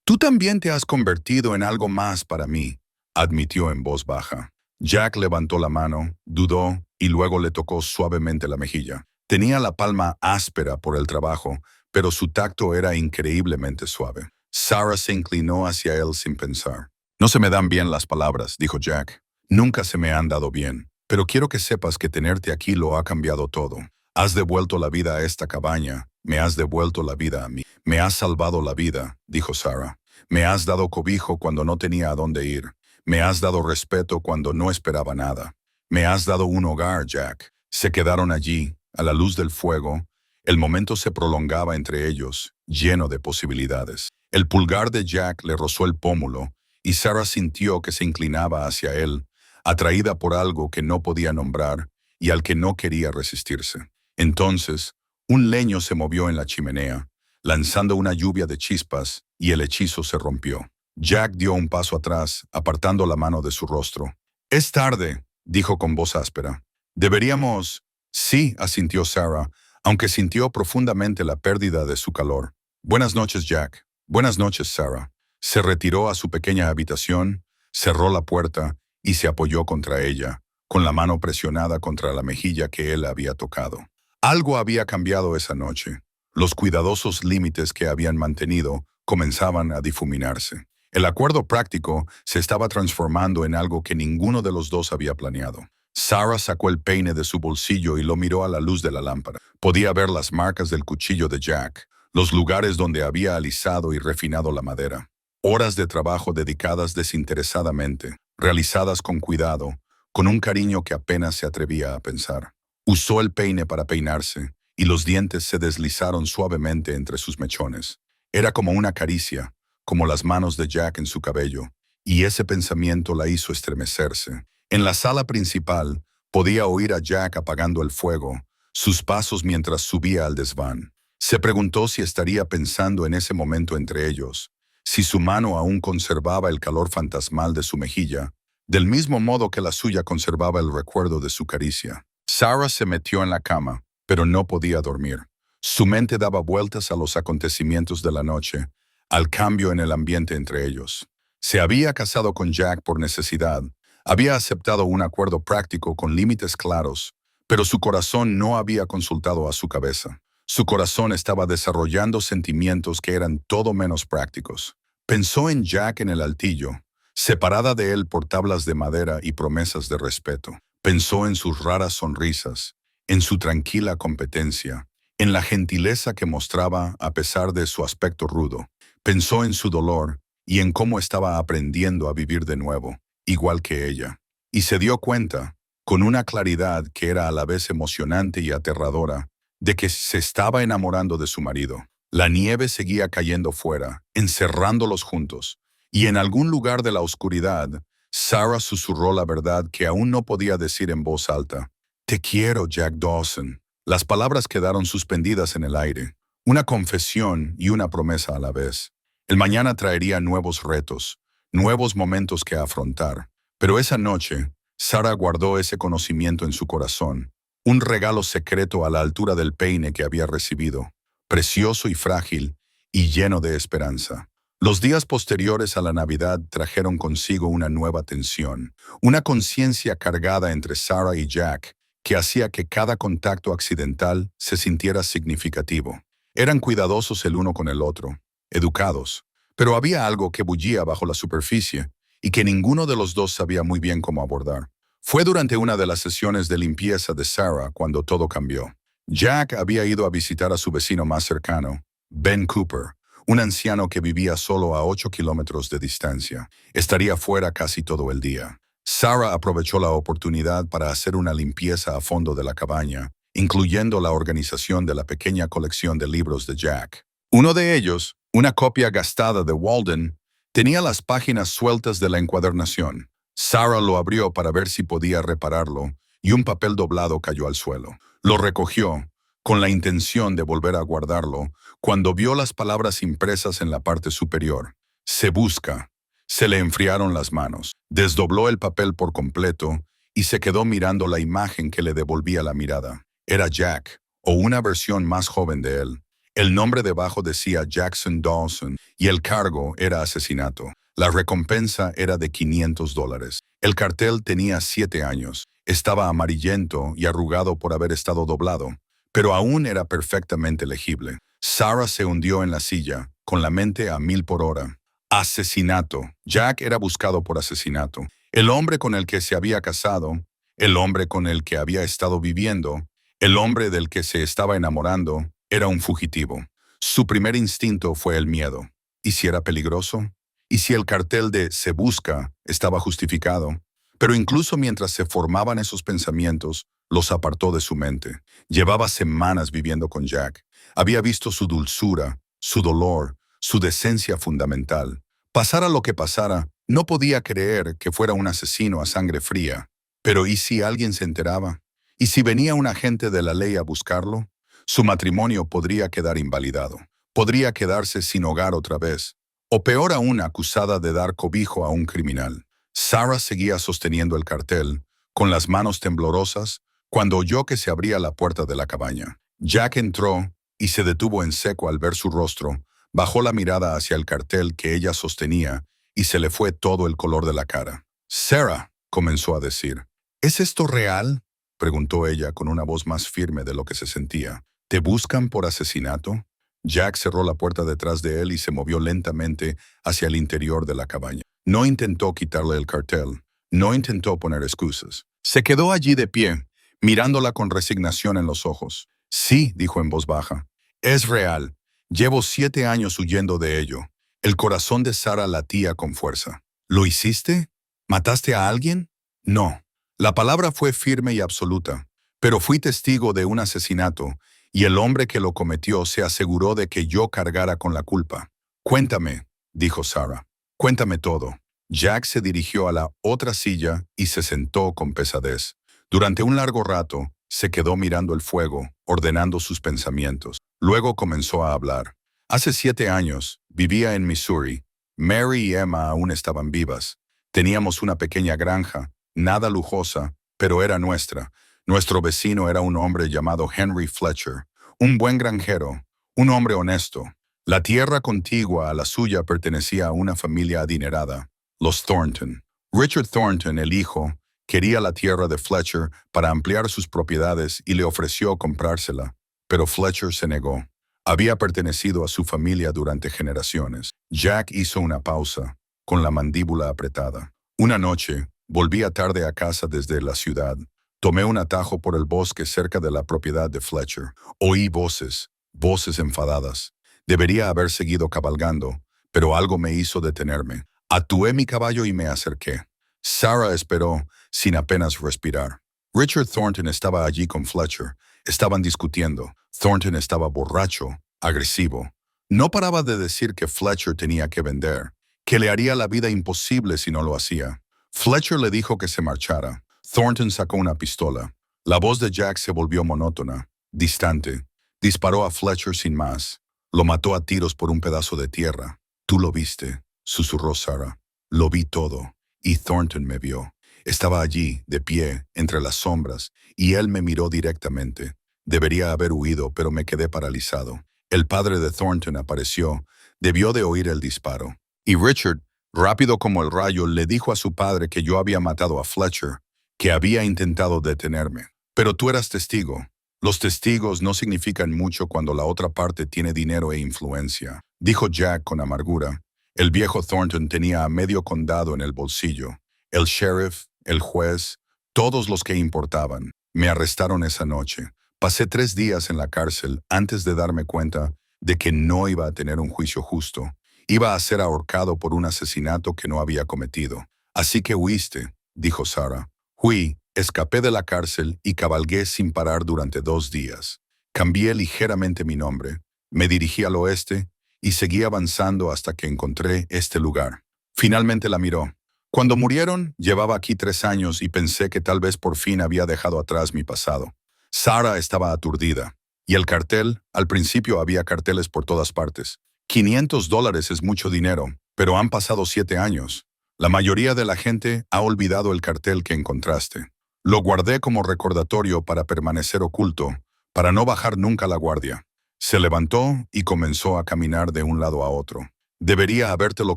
«Tú también te has convertido en algo más para mí», admitió en voz baja. Jack levantó la mano, dudó y luego le tocó suavemente la mejilla. Tenía la palma áspera por el trabajo, pero su tacto era increíblemente suave. Sarah se inclinó hacia él sin pensar. «No se me dan bien las palabras», dijo Jack. «Nunca se me han dado bien, pero quiero que sepas que tenerte aquí lo ha cambiado todo. Has devuelto la vida a esta cabaña, me has devuelto la vida a mí. Me has salvado la vida», dijo Sarah. «Me has dado cobijo cuando no tenía a dónde ir. Me has dado respeto cuando no esperaba nada. Me has dado un hogar, Jack». Se quedaron allí, a la luz del fuego. El momento se prolongaba entre ellos, lleno de posibilidades. El pulgar de Jack le rozó el pómulo, y Sarah sintió que se inclinaba hacia él, atraída por algo que no podía nombrar y al que no quería resistirse. Entonces, un leño se movió en la chimenea, lanzando una lluvia de chispas, y el hechizo se rompió. Jack dio un paso atrás, apartando la mano de su rostro. «Es tarde», dijo con voz áspera. «Deberíamos...». «Sí», asintió Sarah, aunque sintió profundamente la pérdida de su calor. «Buenas noches, Jack». «Buenas noches, Sarah». Se retiró a su pequeña habitación, cerró la puerta y se apoyó contra ella, con la mano presionada contra la mejilla que él había tocado. Algo había cambiado esa noche. Los cuidadosos límites que habían mantenido comenzaban a difuminarse. El acuerdo práctico se estaba transformando en algo que ninguno de los dos había planeado. Sarah sacó el peine de su bolsillo y lo miró a la luz de la lámpara. Podía ver las marcas del cuchillo de Jack, los lugares donde había alisado y refinado la madera. Horas de trabajo dedicadas desinteresadamente, realizadas con cuidado, con un cariño que apenas se atrevía a pensar. Usó el peine para peinarse, y los dientes se deslizaron suavemente entre sus mechones. Era como una caricia, como las manos de Jack en su cabello, y ese pensamiento la hizo estremecerse. En la sala principal, podía oír a Jack apagando el fuego, sus pasos mientras subía al desván. Se preguntó si estaría pensando en ese momento entre ellos, si su mano aún conservaba el calor fantasmal de su mejilla, del mismo modo que la suya conservaba el recuerdo de su caricia. Sarah se metió en la cama, pero no podía dormir. Su mente daba vueltas a los acontecimientos de la noche, al cambio en el ambiente entre ellos. Se había casado con Jack por necesidad, había aceptado un acuerdo práctico con límites claros, pero su corazón no había consultado a su cabeza. Su corazón estaba desarrollando sentimientos que eran todo menos prácticos. Pensó en Jack en el altillo, separada de él por tablas de madera y promesas de respeto. Pensó en sus raras sonrisas, en su tranquila competencia, en la gentileza que mostraba a pesar de su aspecto rudo. Pensó en su dolor y en cómo estaba aprendiendo a vivir de nuevo, igual que ella. Y se dio cuenta, con una claridad que era a la vez emocionante y aterradora, de que se estaba enamorando de su marido. La nieve seguía cayendo fuera, encerrándolos juntos, y en algún lugar de la oscuridad, Sarah susurró la verdad que aún no podía decir en voz alta. «Te quiero, Jack Dawson». Las palabras quedaron suspendidas en el aire, una confesión y una promesa a la vez. El mañana traería nuevos retos, nuevos momentos que afrontar, pero esa noche, Sarah guardó ese conocimiento en su corazón, un regalo secreto a la altura del peine que había recibido, precioso y frágil, y lleno de esperanza. Los días posteriores a la Navidad trajeron consigo una nueva tensión, una conciencia cargada entre Sarah y Jack, que hacía que cada contacto accidental se sintiera significativo. Eran cuidadosos el uno con el otro, educados, pero había algo que bullía bajo la superficie y que ninguno de los dos sabía muy bien cómo abordar. Fue durante una de las sesiones de limpieza de Sarah cuando todo cambió. Jack había ido a visitar a su vecino más cercano, Ben Cooper, un anciano que vivía solo a 8 kilómetros de distancia. Estaría fuera casi todo el día. Sarah aprovechó la oportunidad para hacer una limpieza a fondo de la cabaña, incluyendo la organización de la pequeña colección de libros de Jack. Uno de ellos, una copia gastada de Walden, tenía las páginas sueltas de la encuadernación. Sarah lo abrió para ver si podía repararlo, y un papel doblado cayó al suelo. Lo recogió, con la intención de volver a guardarlo, cuando vio las palabras impresas en la parte superior. Se busca. Se le enfriaron las manos. Desdobló el papel por completo y se quedó mirando la imagen que le devolvía la mirada. Era Jack, o una versión más joven de él. El nombre debajo decía Jackson Dawson y el cargo era asesinato. La recompensa era de $500. El cartel tenía 7 años. Estaba amarillento y arrugado por haber estado doblado, pero aún era perfectamente legible. Sarah se hundió en la silla, con la mente a 1000 por hora. Asesinato. Jack era buscado por asesinato. El hombre con el que se había casado, el hombre con el que había estado viviendo, el hombre del que se estaba enamorando, era un fugitivo. Su primer instinto fue el miedo. ¿Y si era peligroso? ¿Y si el cartel de «se busca» estaba justificado? Pero incluso mientras se formaban esos pensamientos, los apartó de su mente. Llevaba semanas viviendo con Jack. Había visto su dulzura, su dolor, su decencia fundamental. Pasara lo que pasara, no podía creer que fuera un asesino a sangre fría. Pero ¿y si alguien se enteraba? ¿Y si venía un agente de la ley a buscarlo? Su matrimonio podría quedar invalidado. Podría quedarse sin hogar otra vez. O peor aún, acusada de dar cobijo a un criminal. Sarah seguía sosteniendo el cartel, con las manos temblorosas, cuando oyó que se abría la puerta de la cabaña. Jack entró y se detuvo en seco al ver su rostro, bajó la mirada hacia el cartel que ella sostenía y se le fue todo el color de la cara. «Sarah», comenzó a decir. «¿Es esto real?», preguntó ella con una voz más firme de lo que se sentía. «¿Te buscan por asesinato?». Jack cerró la puerta detrás de él y se movió lentamente hacia el interior de la cabaña. No intentó quitarle el cartel, no intentó poner excusas. Se quedó allí de pie, mirándola con resignación en los ojos. «Sí», dijo en voz baja, «es real. Llevo 7 años huyendo de ello». El corazón de Sarah latía con fuerza. «¿Lo hiciste? ¿Mataste a alguien?». «No». La palabra fue firme y absoluta, pero fui testigo de un asesinato y el hombre que lo cometió se aseguró de que yo cargara con la culpa. Cuéntame, dijo Sarah. Cuéntame todo. Jack se dirigió a la otra silla y se sentó con pesadez. Durante un largo rato, se quedó mirando el fuego, ordenando sus pensamientos. Luego comenzó a hablar. Hace 7 años, vivía en Missouri. Mary y Emma aún estaban vivas. Teníamos una pequeña granja, nada lujosa, pero era nuestra. Nuestro vecino era un hombre llamado Henry Fletcher, un buen granjero, un hombre honesto. La tierra contigua a la suya pertenecía a una familia adinerada, los Thornton. Richard Thornton, el hijo, quería la tierra de Fletcher para ampliar sus propiedades y le ofreció comprársela, pero Fletcher se negó. Había pertenecido a su familia durante generaciones. Jack hizo una pausa, con la mandíbula apretada. Una noche, volvía tarde a casa desde la ciudad. Tomé un atajo por el bosque cerca de la propiedad de Fletcher. Oí voces, voces enfadadas. Debería haber seguido cabalgando, pero algo me hizo detenerme. Atué mi caballo y me acerqué. Sarah esperó, sin apenas respirar. Richard Thornton estaba allí con Fletcher. Estaban discutiendo. Thornton estaba borracho, agresivo. No paraba de decir que Fletcher tenía que vender, que le haría la vida imposible si no lo hacía. Fletcher le dijo que se marchara. Thornton sacó una pistola. La voz de Jack se volvió monótona, distante. Disparó a Fletcher sin más. Lo mató a tiros por un pedazo de tierra. Tú lo viste, susurró Sarah. Lo vi todo. Y Thornton me vio. Estaba allí, de pie, entre las sombras, y él me miró directamente. Debería haber huido, pero me quedé paralizado. El padre de Thornton apareció. Debió de oír el disparo. Y Richard, rápido como el rayo, le dijo a su padre que yo había matado a Fletcher, que había intentado detenerme. Pero tú eras testigo. Los testigos no significan mucho cuando la otra parte tiene dinero e influencia, dijo Jack con amargura. El viejo Thornton tenía a medio condado en el bolsillo. El sheriff, el juez, todos los que importaban. Me arrestaron esa noche. Pasé 3 días en la cárcel antes de darme cuenta de que no iba a tener un juicio justo. Iba a ser ahorcado por un asesinato que no había cometido. Así que huiste, dijo Sarah. Huí, escapé de la cárcel y cabalgué sin parar durante 2 días. Cambié ligeramente mi nombre, me dirigí al oeste y seguí avanzando hasta que encontré este lugar. Finalmente la miró. Cuando murieron, llevaba aquí 3 años y pensé que tal vez por fin había dejado atrás mi pasado. Sarah estaba aturdida. Y el cartel, al principio había carteles por todas partes. $500 es mucho dinero, pero han pasado 7 años. La mayoría de la gente ha olvidado el cartel que encontraste. Lo guardé como recordatorio para permanecer oculto, para no bajar nunca la guardia. Se levantó y comenzó a caminar de un lado a otro. Debería habértelo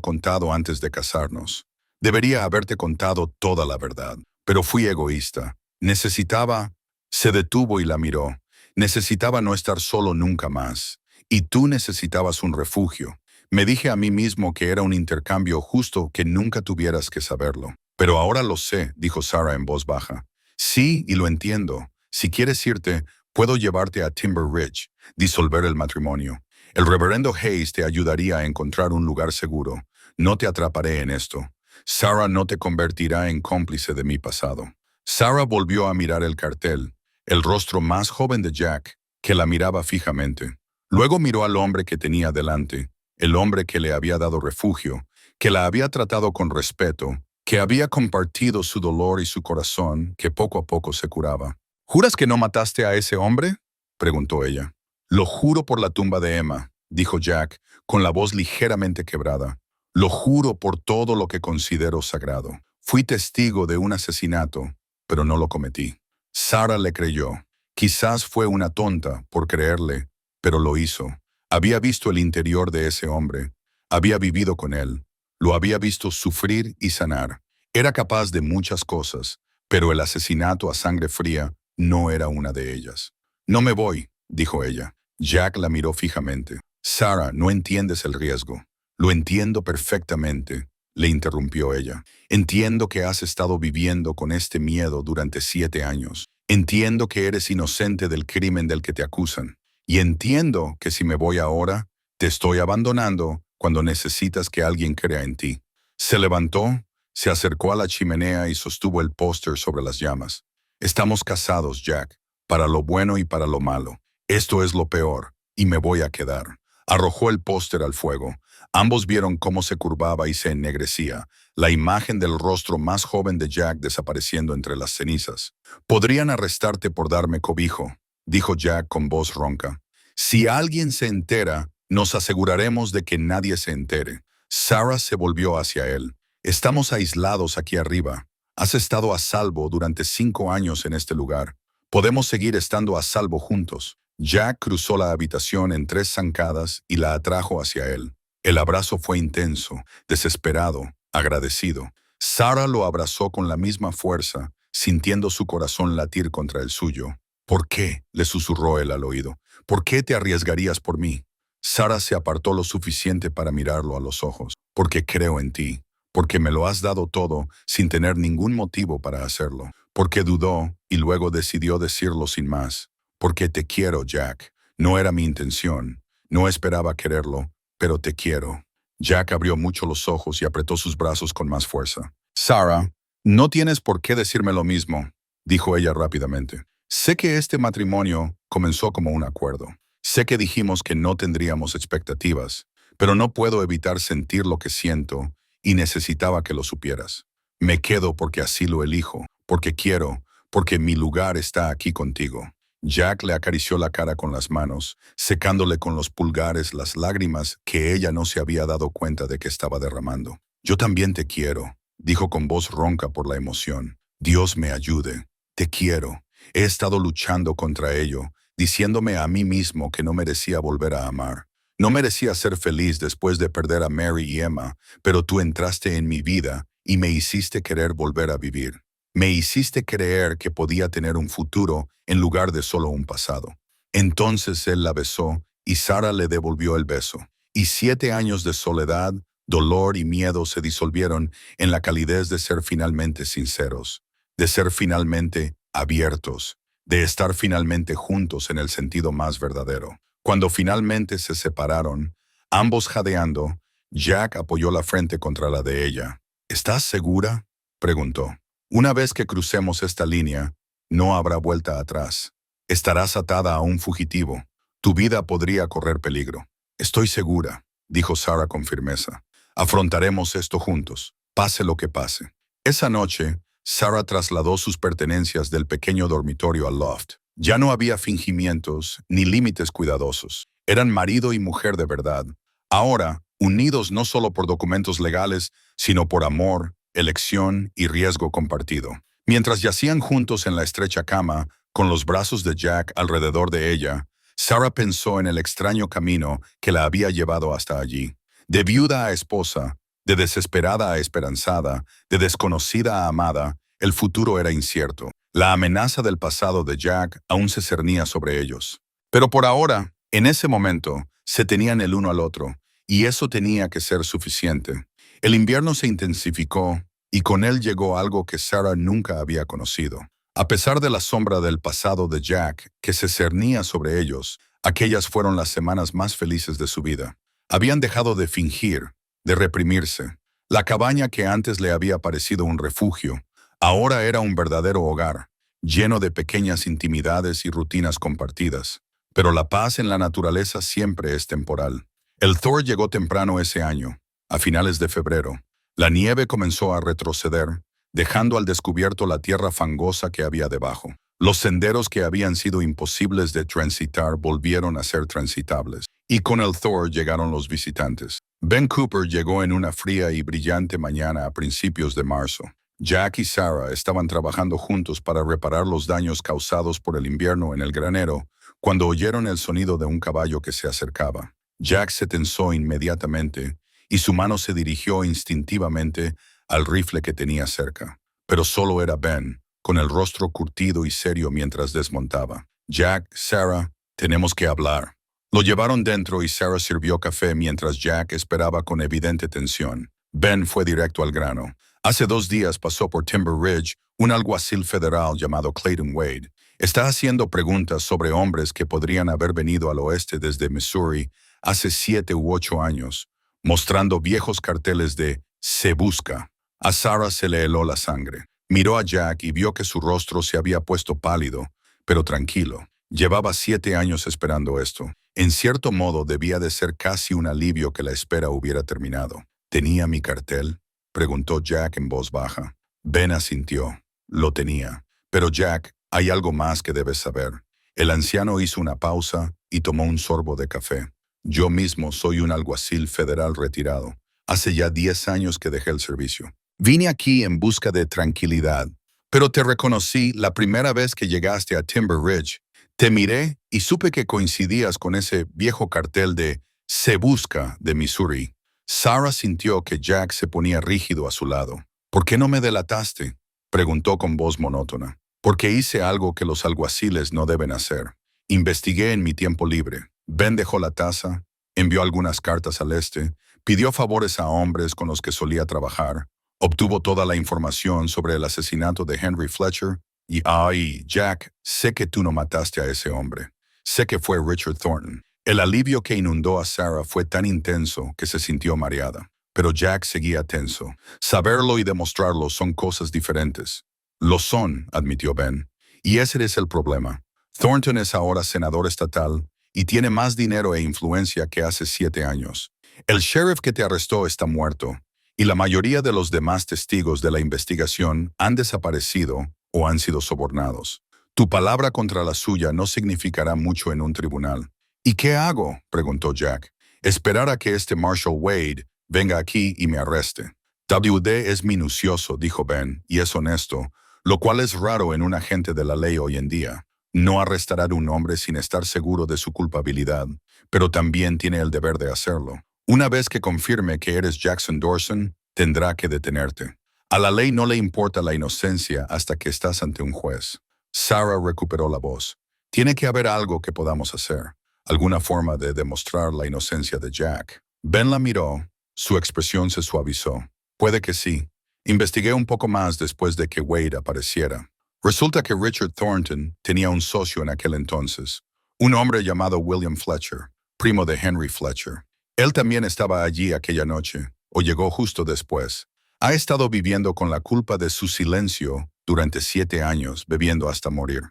contado antes de casarnos. Debería haberte contado toda la verdad. Pero fui egoísta. Necesitaba... Se detuvo y la miró. Necesitaba no estar solo nunca más. Y tú necesitabas un refugio. Me dije a mí mismo que era un intercambio justo que nunca tuvieras que saberlo. Pero ahora lo sé, dijo Sarah en voz baja. Sí, y lo entiendo. Si quieres irte, puedo llevarte a Timber Ridge, disolver el matrimonio. El reverendo Hayes te ayudaría a encontrar un lugar seguro. No te atraparé en esto. Sarah no te convertirá en cómplice de mi pasado. Sarah volvió a mirar el cartel, el rostro más joven de Jack, que la miraba fijamente. Luego miró al hombre que tenía delante, el hombre que le había dado refugio, que la había tratado con respeto, que había compartido su dolor y su corazón, que poco a poco se curaba. ¿Juras que no mataste a ese hombre?, preguntó ella. Lo juro por la tumba de Emma, dijo Jack, con la voz ligeramente quebrada. Lo juro por todo lo que considero sagrado. Fui testigo de un asesinato, pero no lo cometí. Sarah le creyó. Quizás fue una tonta por creerle, pero lo hizo. Había visto el interior de ese hombre. Había vivido con él. Lo había visto sufrir y sanar. Era capaz de muchas cosas, pero el asesinato a sangre fría no era una de ellas. No me voy, dijo ella. Jack la miró fijamente. Sarah, no entiendes el riesgo. Lo entiendo perfectamente, le interrumpió ella. Entiendo que has estado viviendo con este miedo durante 7 años. Entiendo que eres inocente del crimen del que te acusan. Y entiendo que si me voy ahora, te estoy abandonando cuando necesitas que alguien crea en ti. Se levantó, Se acercó a la chimenea y sostuvo el póster sobre las llamas. Estamos casados, Jack, para lo bueno y para lo malo. Esto es lo peor, y me voy a quedar. Arrojó el póster al fuego. Ambos vieron cómo se curvaba y se ennegrecía, la imagen del rostro más joven de Jack desapareciendo entre las cenizas. Podrían arrestarte por darme cobijo, dijo Jack con voz ronca. Si alguien se entera, nos aseguraremos de que nadie se entere. Sarah se volvió hacia él. Estamos aislados aquí arriba. Has estado a salvo durante 5 años en este lugar. Podemos seguir estando a salvo juntos. Jack cruzó la habitación en 3 zancadas y la atrajo hacia él. El abrazo fue intenso, desesperado, agradecido. Sarah lo abrazó con la misma fuerza, sintiendo su corazón latir contra el suyo. ¿Por qué?, le susurró él al oído. ¿Por qué te arriesgarías por mí? Sarah se apartó lo suficiente para mirarlo a los ojos. Porque creo en ti. Porque me lo has dado todo sin tener ningún motivo para hacerlo. Porque dudó y luego decidió decirlo sin más. Porque te quiero, Jack. No era mi intención. No esperaba quererlo, pero te quiero. Jack abrió mucho los ojos y apretó sus brazos con más fuerza. Sarah, no tienes por qué decirme lo mismo, dijo ella rápidamente. Sé que este matrimonio comenzó como un acuerdo. Sé que dijimos que no tendríamos expectativas, pero no puedo evitar sentir lo que siento y necesitaba que lo supieras. Me quedo porque así lo elijo, porque quiero, porque mi lugar está aquí contigo. Jack le acarició la cara con las manos, secándole con los pulgares las lágrimas que ella no se había dado cuenta de que estaba derramando. Yo también te quiero, dijo con voz ronca por la emoción. Dios me ayude. Te quiero. He estado luchando contra ello, diciéndome a mí mismo que no merecía volver a amar. No merecía ser feliz después de perder a Mary y Emma, pero tú entraste en mi vida y me hiciste querer volver a vivir. Me hiciste creer que podía tener un futuro en lugar de solo un pasado. Entonces él la besó y Sarah le devolvió el beso. Y 7 años de soledad, dolor y miedo se disolvieron en la calidez de ser finalmente sinceros, de ser finalmente abiertos, de estar finalmente juntos en el sentido más verdadero. Cuando finalmente se separaron, ambos jadeando, Jack apoyó la frente contra la de ella. ¿Estás segura?, preguntó. Una vez que crucemos esta línea, no habrá vuelta atrás. Estarás atada a un fugitivo. Tu vida podría correr peligro. Estoy segura, dijo Sarah con firmeza. Afrontaremos esto juntos, pase lo que pase. Esa noche, Sarah trasladó sus pertenencias del pequeño dormitorio al loft. Ya no había fingimientos ni límites cuidadosos. Eran marido y mujer de verdad. Ahora, unidos no solo por documentos legales, sino por amor, elección y riesgo compartido. Mientras yacían juntos en la estrecha cama, con los brazos de Jack alrededor de ella, Sarah pensó en el extraño camino que la había llevado hasta allí. De viuda a esposa, de desesperada a esperanzada, de desconocida a amada, el futuro era incierto. La amenaza del pasado de Jack aún se cernía sobre ellos. Pero por ahora, en ese momento, se tenían el uno al otro, y eso tenía que ser suficiente. El invierno se intensificó, y con él llegó algo que Sarah nunca había conocido. A pesar de la sombra del pasado de Jack que se cernía sobre ellos, aquellas fueron las semanas más felices de su vida. Habían dejado de fingir, de reprimirse. La cabaña que antes le había parecido un refugio, ahora era un verdadero hogar, lleno de pequeñas intimidades y rutinas compartidas. Pero la paz en la naturaleza siempre es temporal. El Thor llegó temprano ese año, a finales de febrero. La nieve comenzó a retroceder, dejando al descubierto la tierra fangosa que había debajo. Los senderos que habían sido imposibles de transitar volvieron a ser transitables. Y con el Thor llegaron los visitantes. Ben Cooper llegó en una fría y brillante mañana a principios de marzo. Jack y Sarah estaban trabajando juntos para reparar los daños causados por el invierno en el granero, cuando oyeron el sonido de un caballo que se acercaba. Jack se tensó inmediatamente y su mano se dirigió instintivamente al rifle que tenía cerca. Pero solo era Ben, con el rostro curtido y serio mientras desmontaba. Jack, Sarah, tenemos que hablar. Lo llevaron dentro y Sarah sirvió café mientras Jack esperaba con evidente tensión. Ben fue directo al grano. Hace 2 días pasó por Timber Ridge un alguacil federal llamado Clayton Wade. Está haciendo preguntas sobre hombres que podrían haber venido al oeste desde Missouri hace 7 u 8 años, mostrando viejos carteles de "Se busca". A Sarah se le heló la sangre. Miró a Jack y vio que su rostro se había puesto pálido, pero tranquilo. Llevaba 7 años esperando esto. En cierto modo debía de ser casi un alivio que la espera hubiera terminado. ¿Tenía mi cartel?, preguntó Jack en voz baja. Ben asintió. Lo tenía. Pero Jack, hay algo más que debes saber. El anciano hizo una pausa y tomó un sorbo de café. Yo mismo soy un alguacil federal retirado. Hace ya 10 años que dejé el servicio. Vine aquí en busca de tranquilidad, pero te reconocí la primera vez que llegaste a Timber Ridge. Te miré y supe que coincidías con ese viejo cartel de Se Busca de Missouri. Sarah sintió que Jack se ponía rígido a su lado. ¿Por qué no me delataste?, preguntó con voz monótona. Porque hice algo que los alguaciles no deben hacer. Investigué en mi tiempo libre. Ben dejó la taza, envió algunas cartas al este, pidió favores a hombres con los que solía trabajar, obtuvo toda la información sobre el asesinato de Henry Fletcher y, ay, Jack, sé que tú no mataste a ese hombre. Sé que fue Richard Thornton. El alivio que inundó a Sarah fue tan intenso que se sintió mareada. Pero Jack seguía tenso. Saberlo y demostrarlo son cosas diferentes. Lo son, admitió Ben. Y ese es el problema. Thornton es ahora senador estatal y tiene más dinero e influencia que hace 7 años. El sheriff que te arrestó está muerto, y la mayoría de los demás testigos de la investigación han desaparecido o han sido sobornados. Tu palabra contra la suya no significará mucho en un tribunal. ¿Y qué hago?, preguntó Jack. Esperar a que este Marshall Wade venga aquí y me arreste. WD es minucioso, dijo Ben, y es honesto, lo cual es raro en un agente de la ley hoy en día. No arrestará a un hombre sin estar seguro de su culpabilidad, pero también tiene el deber de hacerlo. Una vez que confirme que eres Jackson Dawson, tendrá que detenerte. A la ley no le importa la inocencia hasta que estás ante un juez. Sarah recuperó la voz. Tiene que haber algo que podamos hacer. Alguna forma de demostrar la inocencia de Jack. Ben la miró. Su expresión se suavizó. Puede que sí. Investigué un poco más después de que Wade apareciera. Resulta que Richard Thornton tenía un socio en aquel entonces, un hombre llamado William Fletcher, primo de Henry Fletcher. Él también estaba allí aquella noche, o llegó justo después. Ha estado viviendo con la culpa de su silencio durante 7 años, bebiendo hasta morir.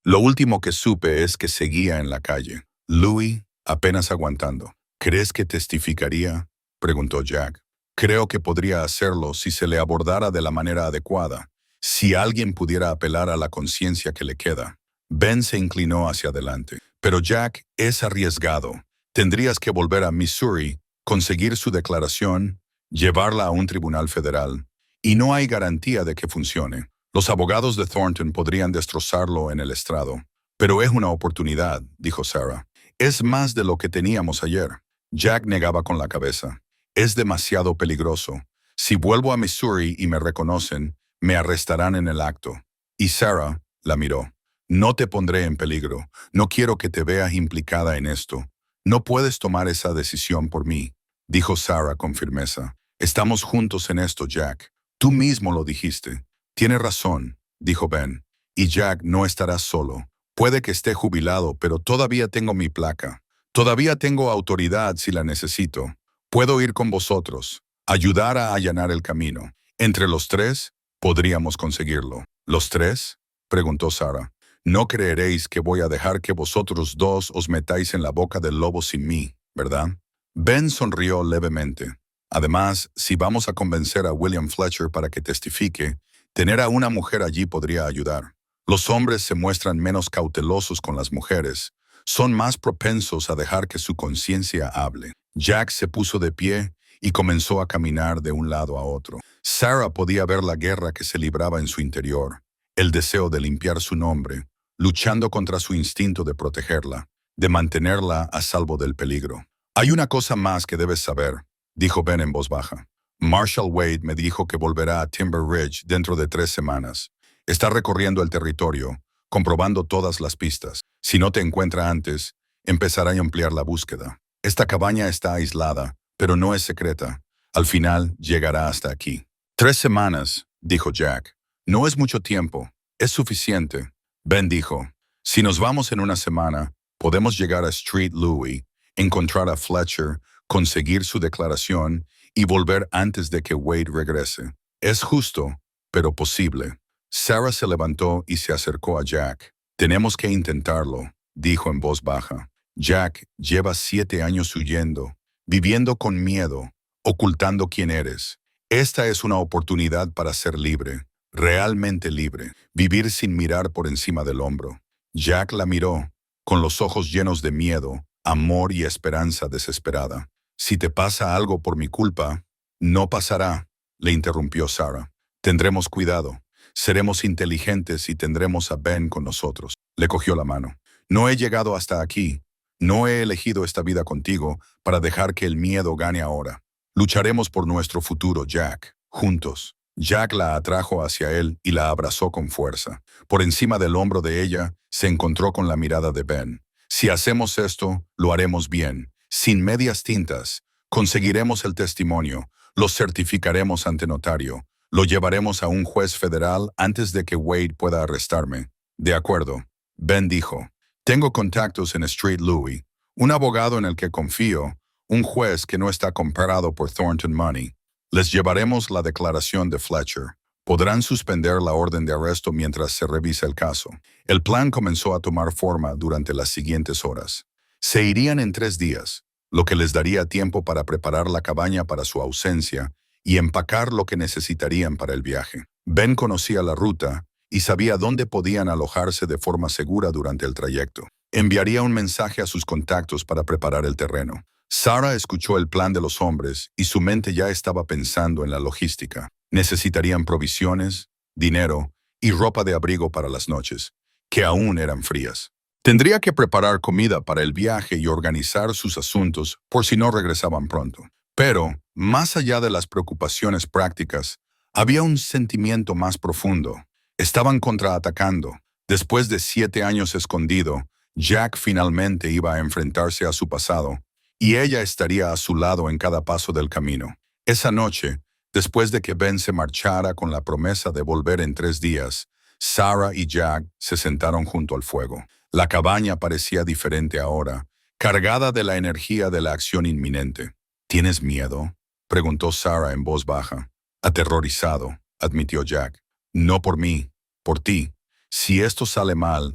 Lo último que supe es que seguía en la calle. Louis, apenas aguantando. ¿Crees que testificaría?, preguntó Jack. Creo que podría hacerlo si se le abordara de la manera adecuada, si alguien pudiera apelar a la conciencia que le queda. Ben se inclinó hacia adelante. Pero Jack, es arriesgado. Tendrías que volver a Missouri, conseguir su declaración, llevarla a un tribunal federal. Y no hay garantía de que funcione. Los abogados de Thornton podrían destrozarlo en el estrado. Pero es una oportunidad, dijo Sarah. Es más de lo que teníamos ayer. Jack negaba con la cabeza. Es demasiado peligroso. Si vuelvo a Missouri y me reconocen, me arrestarán en el acto. Y Sarah la miró. No te pondré en peligro. No quiero que te veas implicada en esto. No puedes tomar esa decisión por mí, dijo Sarah con firmeza. Estamos juntos en esto, Jack. Tú mismo lo dijiste. Tiene razón, dijo Ben. Y Jack no estará solo. Puede que esté jubilado, pero todavía tengo mi placa. Todavía tengo autoridad si la necesito. Puedo ir con vosotros, ayudar a allanar el camino. Entre los 3, podríamos conseguirlo. ¿Los 3?, preguntó Sarah. No creeréis que voy a dejar que vosotros 2 os metáis en la boca del lobo sin mí, ¿verdad? Ben sonrió levemente. Además, si vamos a convencer a William Fletcher para que testifique, tener a una mujer allí podría ayudar. Los hombres se muestran menos cautelosos con las mujeres. Son más propensos a dejar que su conciencia hable. Jack se puso de pie y comenzó a caminar de un lado a otro. Sarah podía ver la guerra que se libraba en su interior, el deseo de limpiar su nombre, luchando contra su instinto de protegerla, de mantenerla a salvo del peligro. Hay una cosa más que debes saber, dijo Ben en voz baja. Marshall Wade me dijo que volverá a Timber Ridge dentro de 3 semanas. Está recorriendo el territorio, comprobando todas las pistas. Si no te encuentra antes, empezará a ampliar la búsqueda. Esta cabaña está aislada, pero no es secreta. Al final, llegará hasta aquí. 3 semanas, dijo Jack. No es mucho tiempo. Es suficiente. Ben dijo, si nos vamos en una semana, podemos llegar a Street Louis, encontrar a Fletcher, conseguir su declaración y volver antes de que Wade regrese. Es justo, pero posible. Sarah se levantó y se acercó a Jack. Tenemos que intentarlo, dijo en voz baja. Jack, llevas 7 años huyendo, viviendo con miedo, ocultando quién eres. Esta es una oportunidad para ser libre, realmente libre, vivir sin mirar por encima del hombro. Jack la miró, con los ojos llenos de miedo, amor y esperanza desesperada. Si te pasa algo por mi culpa, no pasará, le interrumpió Sarah. Tendremos cuidado, seremos inteligentes y tendremos a Ben con nosotros. Le cogió la mano. No he llegado hasta aquí. No he elegido esta vida contigo para dejar que el miedo gane ahora. Lucharemos por nuestro futuro, Jack, juntos. Jack la atrajo hacia él y la abrazó con fuerza. Por encima del hombro de ella, se encontró con la mirada de Ben. Si hacemos esto, lo haremos bien, sin medias tintas. Conseguiremos el testimonio, lo certificaremos ante notario, lo llevaremos a un juez federal antes de que Wade pueda arrestarme. De acuerdo, Ben dijo. Tengo contactos en Street Louis, un abogado en el que confío, un juez que no está comparado por Thornton Money. Les llevaremos la declaración de Fletcher. Podrán suspender la orden de arresto mientras se revisa el caso. El plan comenzó a tomar forma durante las siguientes horas. Se irían en 3 días, lo que les daría tiempo para preparar la cabaña para su ausencia y empacar lo que necesitarían para el viaje. Ben conocía la ruta y sabía dónde podían alojarse de forma segura durante el trayecto. Enviaría un mensaje a sus contactos para preparar el terreno. Sarah escuchó el plan de los hombres y su mente ya estaba pensando en la logística. Necesitarían provisiones, dinero y ropa de abrigo para las noches, que aún eran frías. Tendría que preparar comida para el viaje y organizar sus asuntos por si no regresaban pronto. Pero, más allá de las preocupaciones prácticas, había un sentimiento más profundo. Estaban contraatacando. Después de 7 años escondido, Jack finalmente iba a enfrentarse a su pasado, y ella estaría a su lado en cada paso del camino. Esa noche, después de que Ben se marchara con la promesa de volver en 3 días, Sarah y Jack se sentaron junto al fuego. La cabaña parecía diferente ahora, cargada de la energía de la acción inminente. ¿Tienes miedo?, preguntó Sarah en voz baja. Aterrorizado, admitió Jack. No por mí, por ti. Si esto sale mal,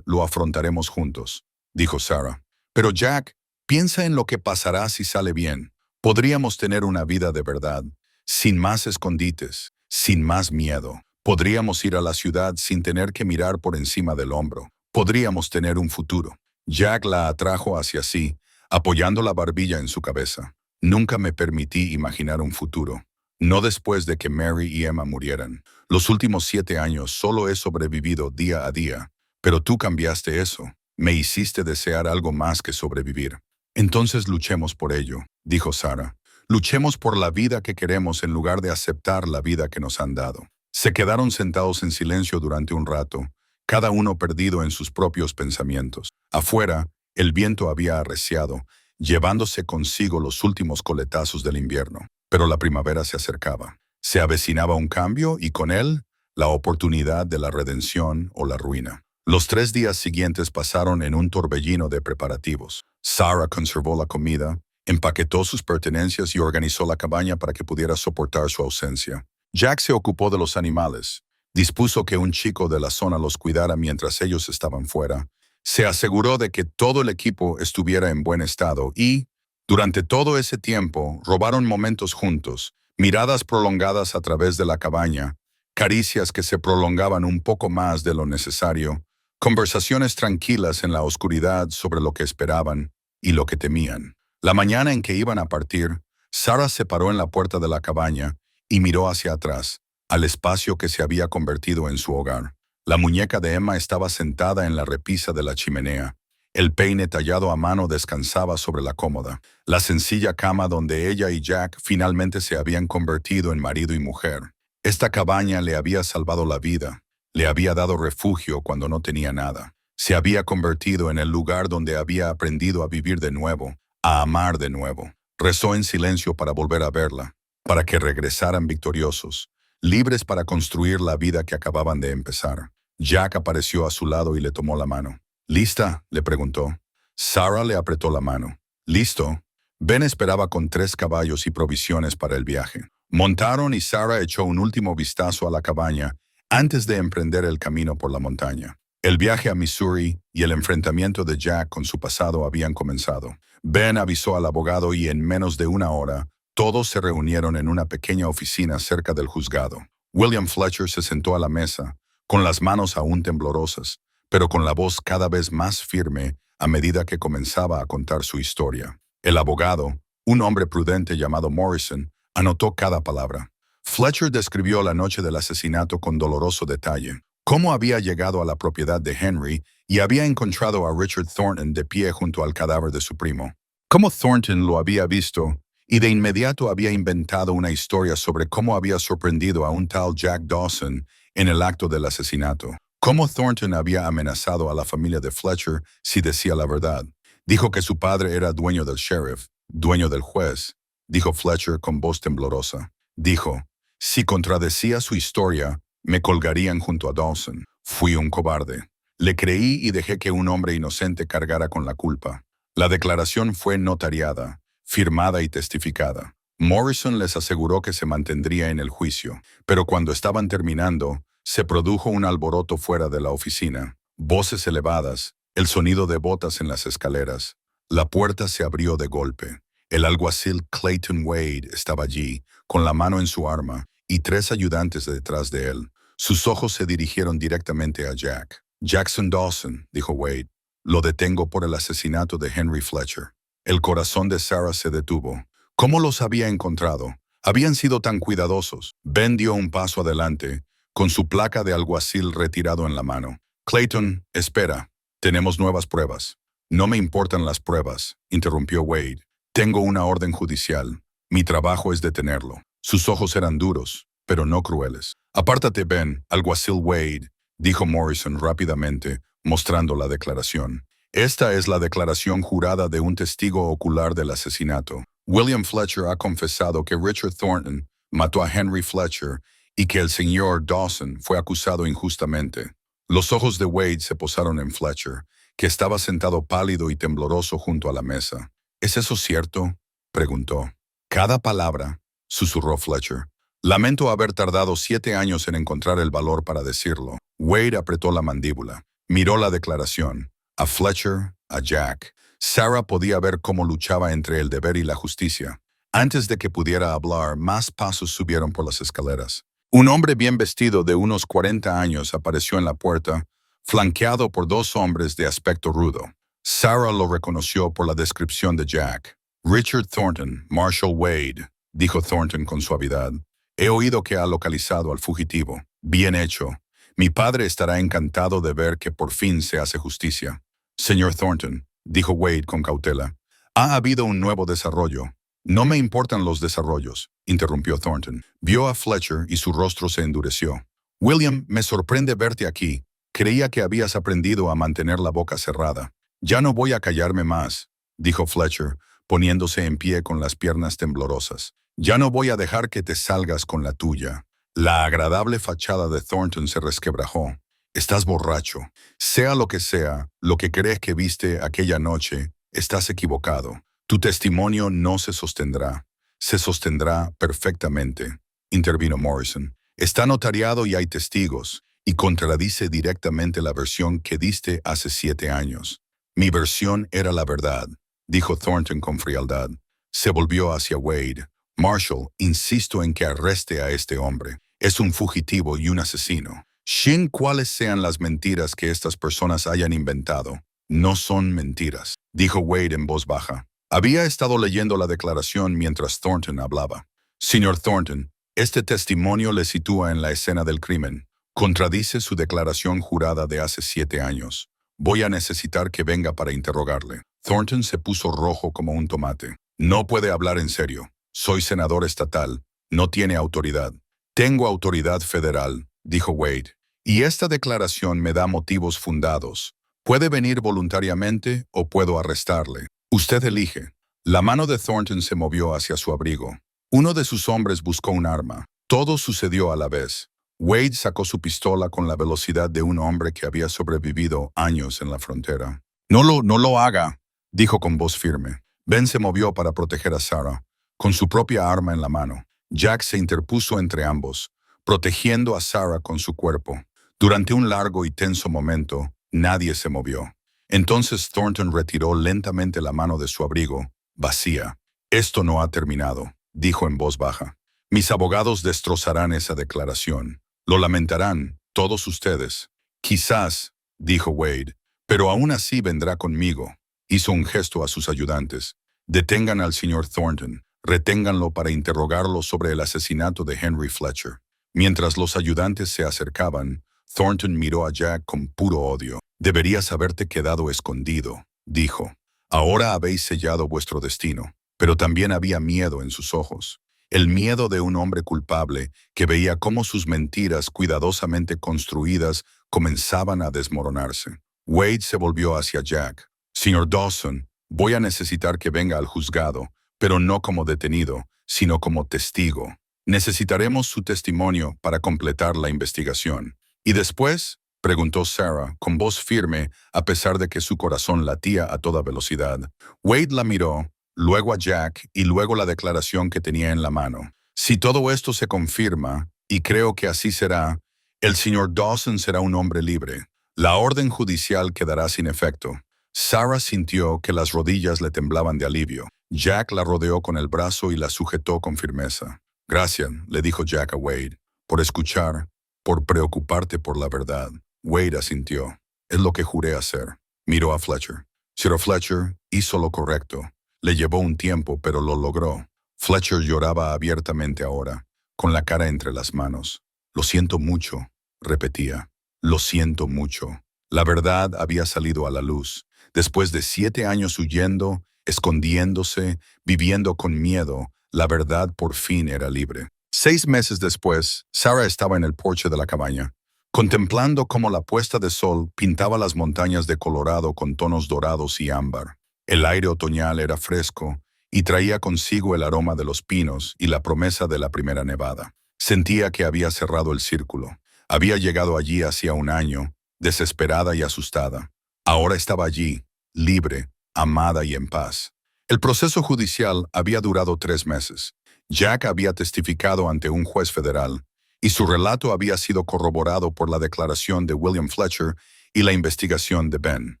lo afrontaremos juntos, dijo Sarah. Pero Jack, piensa en lo que pasará si sale bien. Podríamos tener una vida de verdad, sin más escondites, sin más miedo. Podríamos ir a la ciudad sin tener que mirar por encima del hombro. Podríamos tener un futuro. Jack la atrajo hacia sí, apoyando la barbilla en su cabeza. Nunca me permití imaginar un futuro. No después de que Mary y Emma murieran. Los últimos 7 años solo he sobrevivido día a día. Pero tú cambiaste eso. Me hiciste desear algo más que sobrevivir. Entonces luchemos por ello, dijo Sarah. Luchemos por la vida que queremos en lugar de aceptar la vida que nos han dado. Se quedaron sentados en silencio durante un rato, cada uno perdido en sus propios pensamientos. Afuera, el viento había arreciado, llevándose consigo los últimos coletazos del invierno. Pero la primavera se acercaba. Se avecinaba un cambio y con él, la oportunidad de la redención o la ruina. Los 3 días siguientes pasaron en un torbellino de preparativos. Sarah conservó la comida, empaquetó sus pertenencias y organizó la cabaña para que pudiera soportar su ausencia. Jack se ocupó de los animales. Dispuso que un chico de la zona los cuidara mientras ellos estaban fuera. Se aseguró de que todo el equipo estuviera en buen estado y, durante todo ese tiempo, robaron momentos juntos, miradas prolongadas a través de la cabaña, caricias que se prolongaban un poco más de lo necesario, conversaciones tranquilas en la oscuridad sobre lo que esperaban y lo que temían. La mañana en que iban a partir, Sarah se paró en la puerta de la cabaña y miró hacia atrás, al espacio que se había convertido en su hogar. La muñeca de Emma estaba sentada en la repisa de la chimenea. El peine tallado a mano descansaba sobre la cómoda, la sencilla cama donde ella y Jack finalmente se habían convertido en marido y mujer. Esta cabaña le había salvado la vida, le había dado refugio cuando no tenía nada. Se había convertido en el lugar donde había aprendido a vivir de nuevo, a amar de nuevo. Rezó en silencio para volver a verla, para que regresaran victoriosos, libres para construir la vida que acababan de empezar. Jack apareció a su lado y le tomó la mano. ¿Lista?, le preguntó. Sarah le apretó la mano. ¿Listo? Ben esperaba con 3 caballos y provisiones para el viaje. Montaron y Sarah echó un último vistazo a la cabaña antes de emprender el camino por la montaña. El viaje a Missouri y el enfrentamiento de Jack con su pasado habían comenzado. Ben avisó al abogado y en menos de una hora, todos se reunieron en una pequeña oficina cerca del juzgado. William Fletcher se sentó a la mesa, con las manos aún temblorosas, pero con la voz cada vez más firme a medida que comenzaba a contar su historia. El abogado, un hombre prudente llamado Morrison, anotó cada palabra. Fletcher describió la noche del asesinato con doloroso detalle, cómo había llegado a la propiedad de Henry y había encontrado a Richard Thornton de pie junto al cadáver de su primo. Cómo Thornton lo había visto y de inmediato había inventado una historia sobre cómo había sorprendido a un tal Jack Dawson en el acto del asesinato. Cómo Thornton había amenazado a la familia de Fletcher si decía la verdad. Dijo que su padre era dueño del sheriff, dueño del juez, dijo Fletcher con voz temblorosa. Dijo, si contradecía su historia, me colgarían junto a Dawson. Fui un cobarde. Le creí y dejé que un hombre inocente cargara con la culpa. La declaración fue notariada, firmada y testificada. Morrison les aseguró que se mantendría en el juicio, pero cuando estaban terminando, se produjo un alboroto fuera de la oficina. Voces elevadas, el sonido de botas en las escaleras. La puerta se abrió de golpe. El alguacil Clayton Wade estaba allí, con la mano en su arma, y 3 ayudantes detrás de él. Sus ojos se dirigieron directamente a Jack. Jackson Dawson, dijo Wade, lo detengo por el asesinato de Henry Fletcher. El corazón de Sarah se detuvo. ¿Cómo los había encontrado? Habían sido tan cuidadosos. Ben dio un paso adelante, con su placa de alguacil retirado en la mano. Clayton, espera. Tenemos nuevas pruebas. No me importan las pruebas, interrumpió Wade. Tengo una orden judicial. Mi trabajo es detenerlo. Sus ojos eran duros, pero no crueles. Apártate, Ben, alguacil Wade, dijo Morrison rápidamente, mostrando la declaración. Esta es la declaración jurada de un testigo ocular del asesinato. William Fletcher ha confesado que Richard Thornton mató a Henry Fletcher y que el señor Dawson fue acusado injustamente. Los ojos de Wade se posaron en Fletcher, que estaba sentado pálido y tembloroso junto a la mesa. ¿Es eso cierto?, preguntó. Cada palabra, susurró Fletcher. Lamento haber tardado 7 años en encontrar el valor para decirlo. Wade apretó la mandíbula. Miró la declaración. A Fletcher, a Jack. Sarah podía ver cómo luchaba entre el deber y la justicia. Antes de que pudiera hablar, más pasos subieron por las escaleras. Un hombre bien vestido de unos 40 años apareció en la puerta, flanqueado por 2 hombres de aspecto rudo. Sarah lo reconoció por la descripción de Jack. Richard Thornton, Marshall Wade, dijo Thornton con suavidad. He oído que ha localizado al fugitivo. Bien hecho. Mi padre estará encantado de ver que por fin se hace justicia. Señor Thornton, dijo Wade con cautela, ha habido un nuevo desarrollo. No me importan los desarrollos, interrumpió Thornton. Vio a Fletcher y su rostro se endureció. William, me sorprende verte aquí. Creía que habías aprendido a mantener la boca cerrada. Ya no voy a callarme más, dijo Fletcher, poniéndose en pie con las piernas temblorosas. Ya no voy a dejar que te salgas con la tuya. La agradable fachada de Thornton se resquebrajó. Estás borracho. Sea lo que crees que viste aquella noche, estás equivocado. Tu testimonio no se sostendrá. Se sostendrá perfectamente, intervino Morrison. Está notariado y hay testigos, y contradice directamente la versión que diste hace 7 años. Mi versión era la verdad, dijo Thornton con frialdad. Se volvió hacia Wade. Marshall, insisto en que arreste a este hombre. Es un fugitivo y un asesino. Shin, cuáles sean las mentiras que estas personas hayan inventado, no son mentiras, dijo Wade en voz baja. Había estado leyendo la declaración mientras Thornton hablaba. Señor Thornton, este testimonio le sitúa en la escena del crimen. Contradice su declaración jurada de hace 7 años. Voy a necesitar que venga para interrogarle. Thornton se puso rojo como un tomate. No puede hablar en serio. Soy senador estatal. No tiene autoridad. Tengo autoridad federal, dijo Wade. Y esta declaración me da motivos fundados. Puede venir voluntariamente o puedo arrestarle. Usted elige. La mano de Thornton se movió hacia su abrigo. Uno de sus hombres buscó un arma. Todo sucedió a la vez. Wade sacó su pistola con la velocidad de un hombre que había sobrevivido años en la frontera. No lo haga, dijo con voz firme. Ben se movió para proteger a Sarah, con su propia arma en la mano. Jack se interpuso entre ambos, protegiendo a Sarah con su cuerpo. Durante un largo y tenso momento, nadie se movió. Entonces Thornton retiró lentamente la mano de su abrigo, vacía. «Esto no ha terminado», dijo en voz baja. «Mis abogados destrozarán esa declaración. Lo lamentarán, todos ustedes». «Quizás», dijo Wade, «pero aún así vendrá conmigo». Hizo un gesto a sus ayudantes. «Detengan al señor Thornton. Reténganlo para interrogarlo sobre el asesinato de Henry Fletcher». Mientras los ayudantes se acercaban, Thornton miró a Jack con puro odio. «Deberías haberte quedado escondido», dijo. «Ahora habéis sellado vuestro destino». Pero también había miedo en sus ojos. El miedo de un hombre culpable que veía cómo sus mentiras cuidadosamente construidas comenzaban a desmoronarse. Wade se volvió hacia Jack. «Señor Dawson, voy a necesitar que venga al juzgado, pero no como detenido, sino como testigo. Necesitaremos su testimonio para completar la investigación». «¿Y después?», preguntó Sarah, con voz firme, a pesar de que su corazón latía a toda velocidad. Wade la miró, luego a Jack y luego la declaración que tenía en la mano. «Si todo esto se confirma, y creo que así será, el señor Dawson será un hombre libre. La orden judicial quedará sin efecto». Sarah sintió que las rodillas le temblaban de alivio. Jack la rodeó con el brazo y la sujetó con firmeza. «Gracias», le dijo Jack a Wade, «por escuchar, por preocuparte por la verdad». Wade asintió. «Es lo que juré hacer». Miró a Fletcher. Sir Fletcher hizo lo correcto. Le llevó un tiempo, pero lo logró. Fletcher lloraba abiertamente ahora, con la cara entre las manos. «Lo siento mucho», repetía. «Lo siento mucho». La verdad había salido a la luz. Después de 7 años huyendo, escondiéndose, viviendo con miedo, la verdad por fin era libre. 6 meses después, Sarah estaba en el porche de la cabaña, contemplando cómo la puesta de sol pintaba las montañas de Colorado con tonos dorados y ámbar. El aire otoñal era fresco y traía consigo el aroma de los pinos y la promesa de la primera nevada. Sentía que había cerrado el círculo. Había llegado allí hacía un año, desesperada y asustada. Ahora estaba allí, libre, amada y en paz. El proceso judicial había durado 3 meses. Jack había testificado ante un juez federal, y su relato había sido corroborado por la declaración de William Fletcher y la investigación de Ben.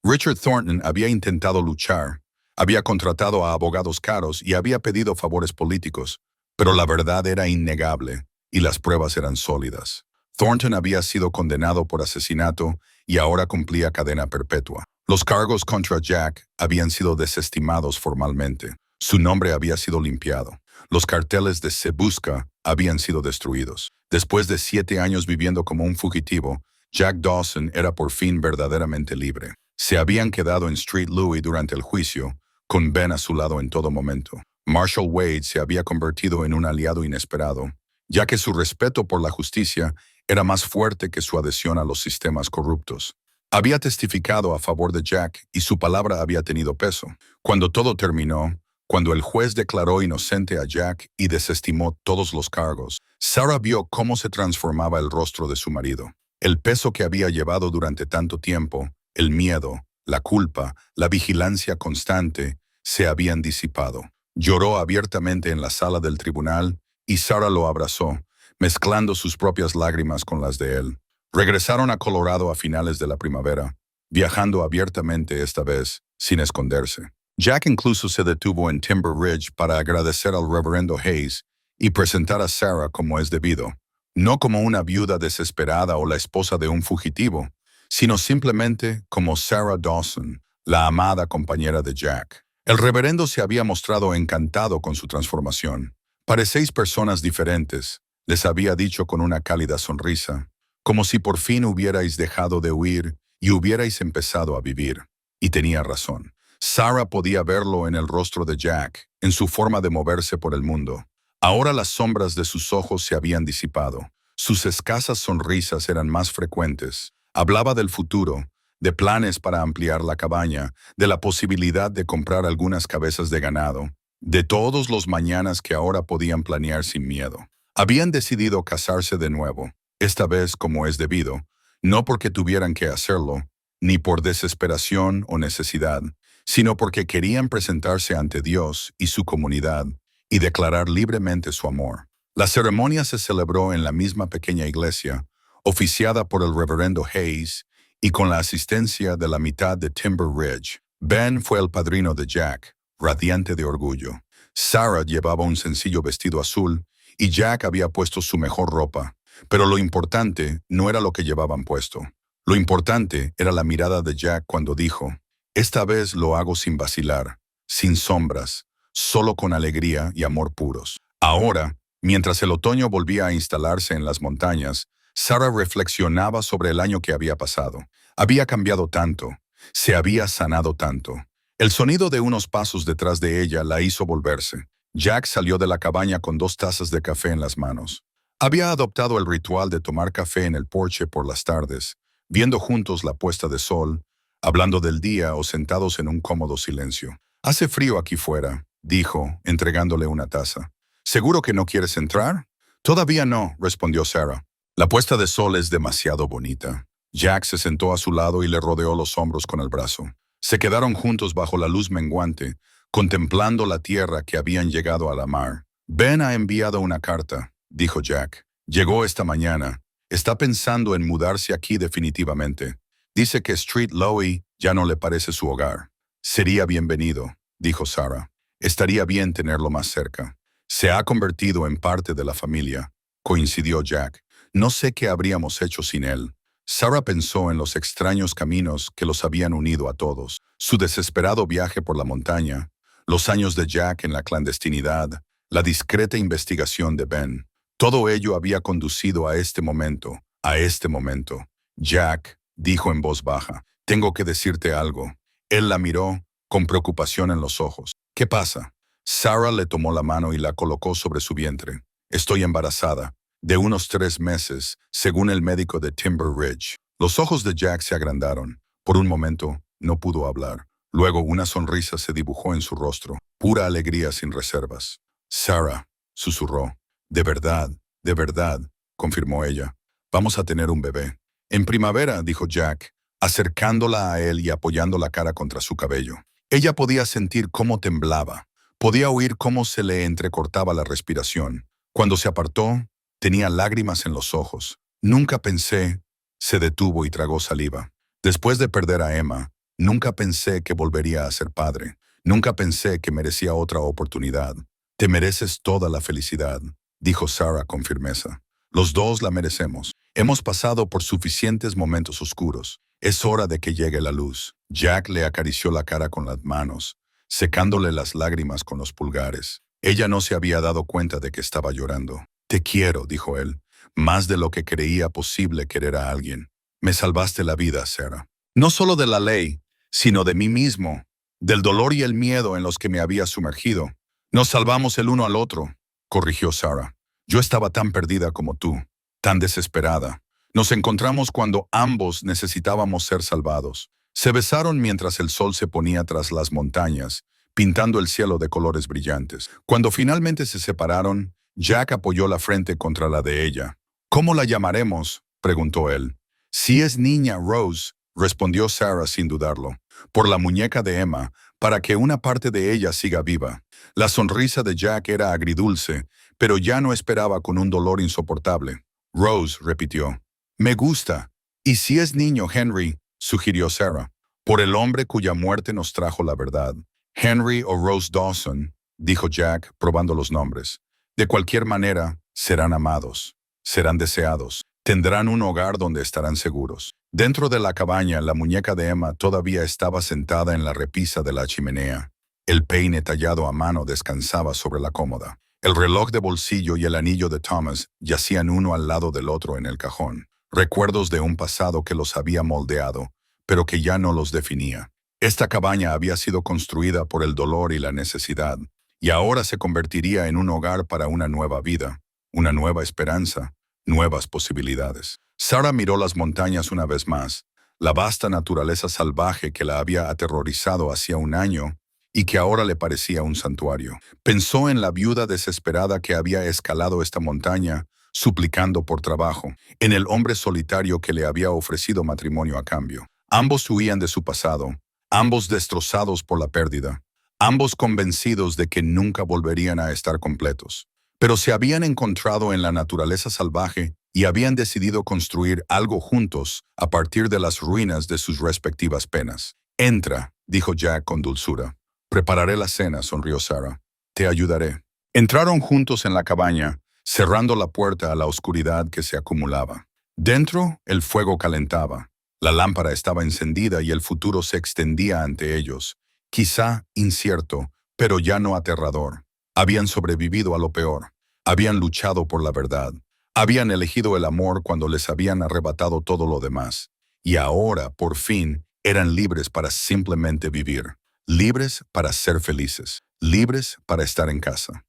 Richard Thornton había intentado luchar, había contratado a abogados caros y había pedido favores políticos, pero la verdad era innegable y las pruebas eran sólidas. Thornton había sido condenado por asesinato y ahora cumplía cadena perpetua. Los cargos contra Jack habían sido desestimados formalmente. Su nombre había sido limpiado. Los carteles de Se Busca habían sido destruidos. Después de 7 años viviendo como un fugitivo, Jack Dawson era por fin verdaderamente libre. Se habían quedado en Street Louis durante el juicio, con Ben a su lado en todo momento. Marshall Wade se había convertido en un aliado inesperado, ya que su respeto por la justicia era más fuerte que su adhesión a los sistemas corruptos. Había testificado a favor de Jack y su palabra había tenido peso. Cuando todo terminó, cuando el juez declaró inocente a Jack y desestimó todos los cargos, Sarah vio cómo se transformaba el rostro de su marido. El peso que había llevado durante tanto tiempo, el miedo, la culpa, la vigilancia constante, se habían disipado. Lloró abiertamente en la sala del tribunal y Sarah lo abrazó, mezclando sus propias lágrimas con las de él. Regresaron a Colorado a finales de la primavera, viajando abiertamente esta vez, sin esconderse. Jack incluso se detuvo en Timber Ridge para agradecer al reverendo Hayes y presentar a Sarah como es debido, no como una viuda desesperada o la esposa de un fugitivo, sino simplemente como Sarah Dawson, la amada compañera de Jack. El reverendo se había mostrado encantado con su transformación. «Parecéis personas diferentes», les había dicho con una cálida sonrisa, «como si por fin hubierais dejado de huir y hubierais empezado a vivir». Y tenía razón. Sarah podía verlo en el rostro de Jack, en su forma de moverse por el mundo. Ahora las sombras de sus ojos se habían disipado. Sus escasas sonrisas eran más frecuentes. Hablaba del futuro, de planes para ampliar la cabaña, de la posibilidad de comprar algunas cabezas de ganado, de todos los mañanas que ahora podían planear sin miedo. Habían decidido casarse de nuevo, esta vez como es debido, no porque tuvieran que hacerlo, ni por desesperación o necesidad, sino porque querían presentarse ante Dios y su comunidad y declarar libremente su amor. La ceremonia se celebró en la misma pequeña iglesia, oficiada por el reverendo Hayes y con la asistencia de la mitad de Timber Ridge. Ben fue el padrino de Jack, radiante de orgullo. Sarah llevaba un sencillo vestido azul y Jack había puesto su mejor ropa. Pero lo importante no era lo que llevaban puesto. Lo importante era la mirada de Jack cuando dijo, «Esta vez lo hago sin vacilar, sin sombras, solo con alegría y amor puros». Ahora, mientras el otoño volvía a instalarse en las montañas, Sarah reflexionaba sobre el año que había pasado. Había cambiado tanto, se había sanado tanto. El sonido de unos pasos detrás de ella la hizo volverse. Jack salió de la cabaña con 2 tazas de café en las manos. Había adoptado el ritual de tomar café en el porche por las tardes, viendo juntos la puesta de sol, hablando del día o sentados en un cómodo silencio. «Hace frío aquí fuera», dijo, entregándole una taza. «¿Seguro que no quieres entrar?» «Todavía no», respondió Sarah. «La puesta de sol es demasiado bonita». Jack se sentó a su lado y le rodeó los hombros con el brazo. Se quedaron juntos bajo la luz menguante, contemplando la tierra que habían llegado a la mar. «Ben ha enviado una carta», dijo Jack. «Llegó esta mañana. Está pensando en mudarse aquí definitivamente. Dice que Street Lowy ya no le parece su hogar». «Sería bienvenido», dijo Sarah. «Estaría bien tenerlo más cerca». «Se ha convertido en parte de la familia», coincidió Jack. «No sé qué habríamos hecho sin él». Sarah pensó en los extraños caminos que los habían unido a todos, su desesperado viaje por la montaña, los años de Jack en la clandestinidad, la discreta investigación de Ben. Todo ello había conducido a este momento, a este momento. «Jack», dijo en voz baja, «tengo que decirte algo». Él la miró, con preocupación en los ojos. «¿Qué pasa?» Sarah le tomó la mano y la colocó sobre su vientre. «Estoy embarazada, de unos 3 meses, según el médico de Timber Ridge». Los ojos de Jack se agrandaron. Por un momento, no pudo hablar. Luego una sonrisa se dibujó en su rostro, pura alegría sin reservas. «Sarah», susurró. De verdad», confirmó ella. «Vamos a tener un bebé». «En primavera», dijo Jack, acercándola a él y apoyando la cara contra su cabello. Ella podía sentir cómo temblaba. Podía oír cómo se le entrecortaba la respiración. Cuando se apartó, tenía lágrimas en los ojos. «Nunca pensé», se detuvo y tragó saliva. «Después de perder a Emma, nunca pensé que volvería a ser padre. Nunca pensé que merecía otra oportunidad». «Te mereces toda la felicidad», dijo Sarah con firmeza. «Los dos la merecemos. Hemos pasado por suficientes momentos oscuros. Es hora de que llegue la luz». Jack le acarició la cara con las manos, secándole las lágrimas con los pulgares. Ella no se había dado cuenta de que estaba llorando. «Te quiero», dijo él, «más de lo que creía posible querer a alguien. Me salvaste la vida, Sarah. No solo de la ley, sino de mí mismo, del dolor y el miedo en los que me había sumergido. Nos salvamos el uno al otro», corrigió Sarah. «Yo estaba tan perdida como tú, tan desesperada. Nos encontramos cuando ambos necesitábamos ser salvados». Se besaron mientras el sol se ponía tras las montañas, pintando el cielo de colores brillantes. Cuando finalmente se separaron, Jack apoyó la frente contra la de ella. «¿Cómo la llamaremos?», preguntó él. «Si es niña, Rose», respondió Sarah sin dudarlo. «Por la muñeca de Emma, para que una parte de ella siga viva». La sonrisa de Jack era agridulce, pero ya no esperaba con un dolor insoportable. «Rose», repitió. «Me gusta. Y si es niño, Henry», sugirió Sarah. «Por el hombre cuya muerte nos trajo la verdad». «Henry o Rose Dawson», dijo Jack, probando los nombres. «De cualquier manera, serán amados, serán deseados, tendrán un hogar donde estarán seguros». Dentro de la cabaña, la muñeca de Emma todavía estaba sentada en la repisa de la chimenea. El peine tallado a mano descansaba sobre la cómoda. El reloj de bolsillo y el anillo de Thomas yacían uno al lado del otro en el cajón. Recuerdos de un pasado que los había moldeado, pero que ya no los definía. Esta cabaña había sido construida por el dolor y la necesidad, y ahora se convertiría en un hogar para una nueva vida, una nueva esperanza, nuevas posibilidades. Sarah miró las montañas una vez más, la vasta naturaleza salvaje que la había aterrorizado hacía un año y que ahora le parecía un santuario. Pensó en la viuda desesperada que había escalado esta montaña, suplicando por trabajo, en el hombre solitario que le había ofrecido matrimonio a cambio. Ambos huían de su pasado, ambos destrozados por la pérdida, ambos convencidos de que nunca volverían a estar completos. pero se habían encontrado en la naturaleza salvaje y habían decidido construir algo juntos a partir de las ruinas de sus respectivas penas. Entra, dijo Jack con dulzura. Prepararé la cena, sonrió Sarah. Te ayudaré. Entraron juntos en la cabaña, cerrando la puerta a la oscuridad que se acumulaba. Dentro, el fuego calentaba. La lámpara estaba encendida y el futuro se extendía ante ellos. Quizá incierto, pero ya no aterrador. Habían sobrevivido a lo peor. Habían luchado por la verdad. Habían elegido el amor cuando les habían arrebatado todo lo demás. Y ahora, por fin, eran libres para simplemente vivir. Libres para ser felices. Libres para estar en casa.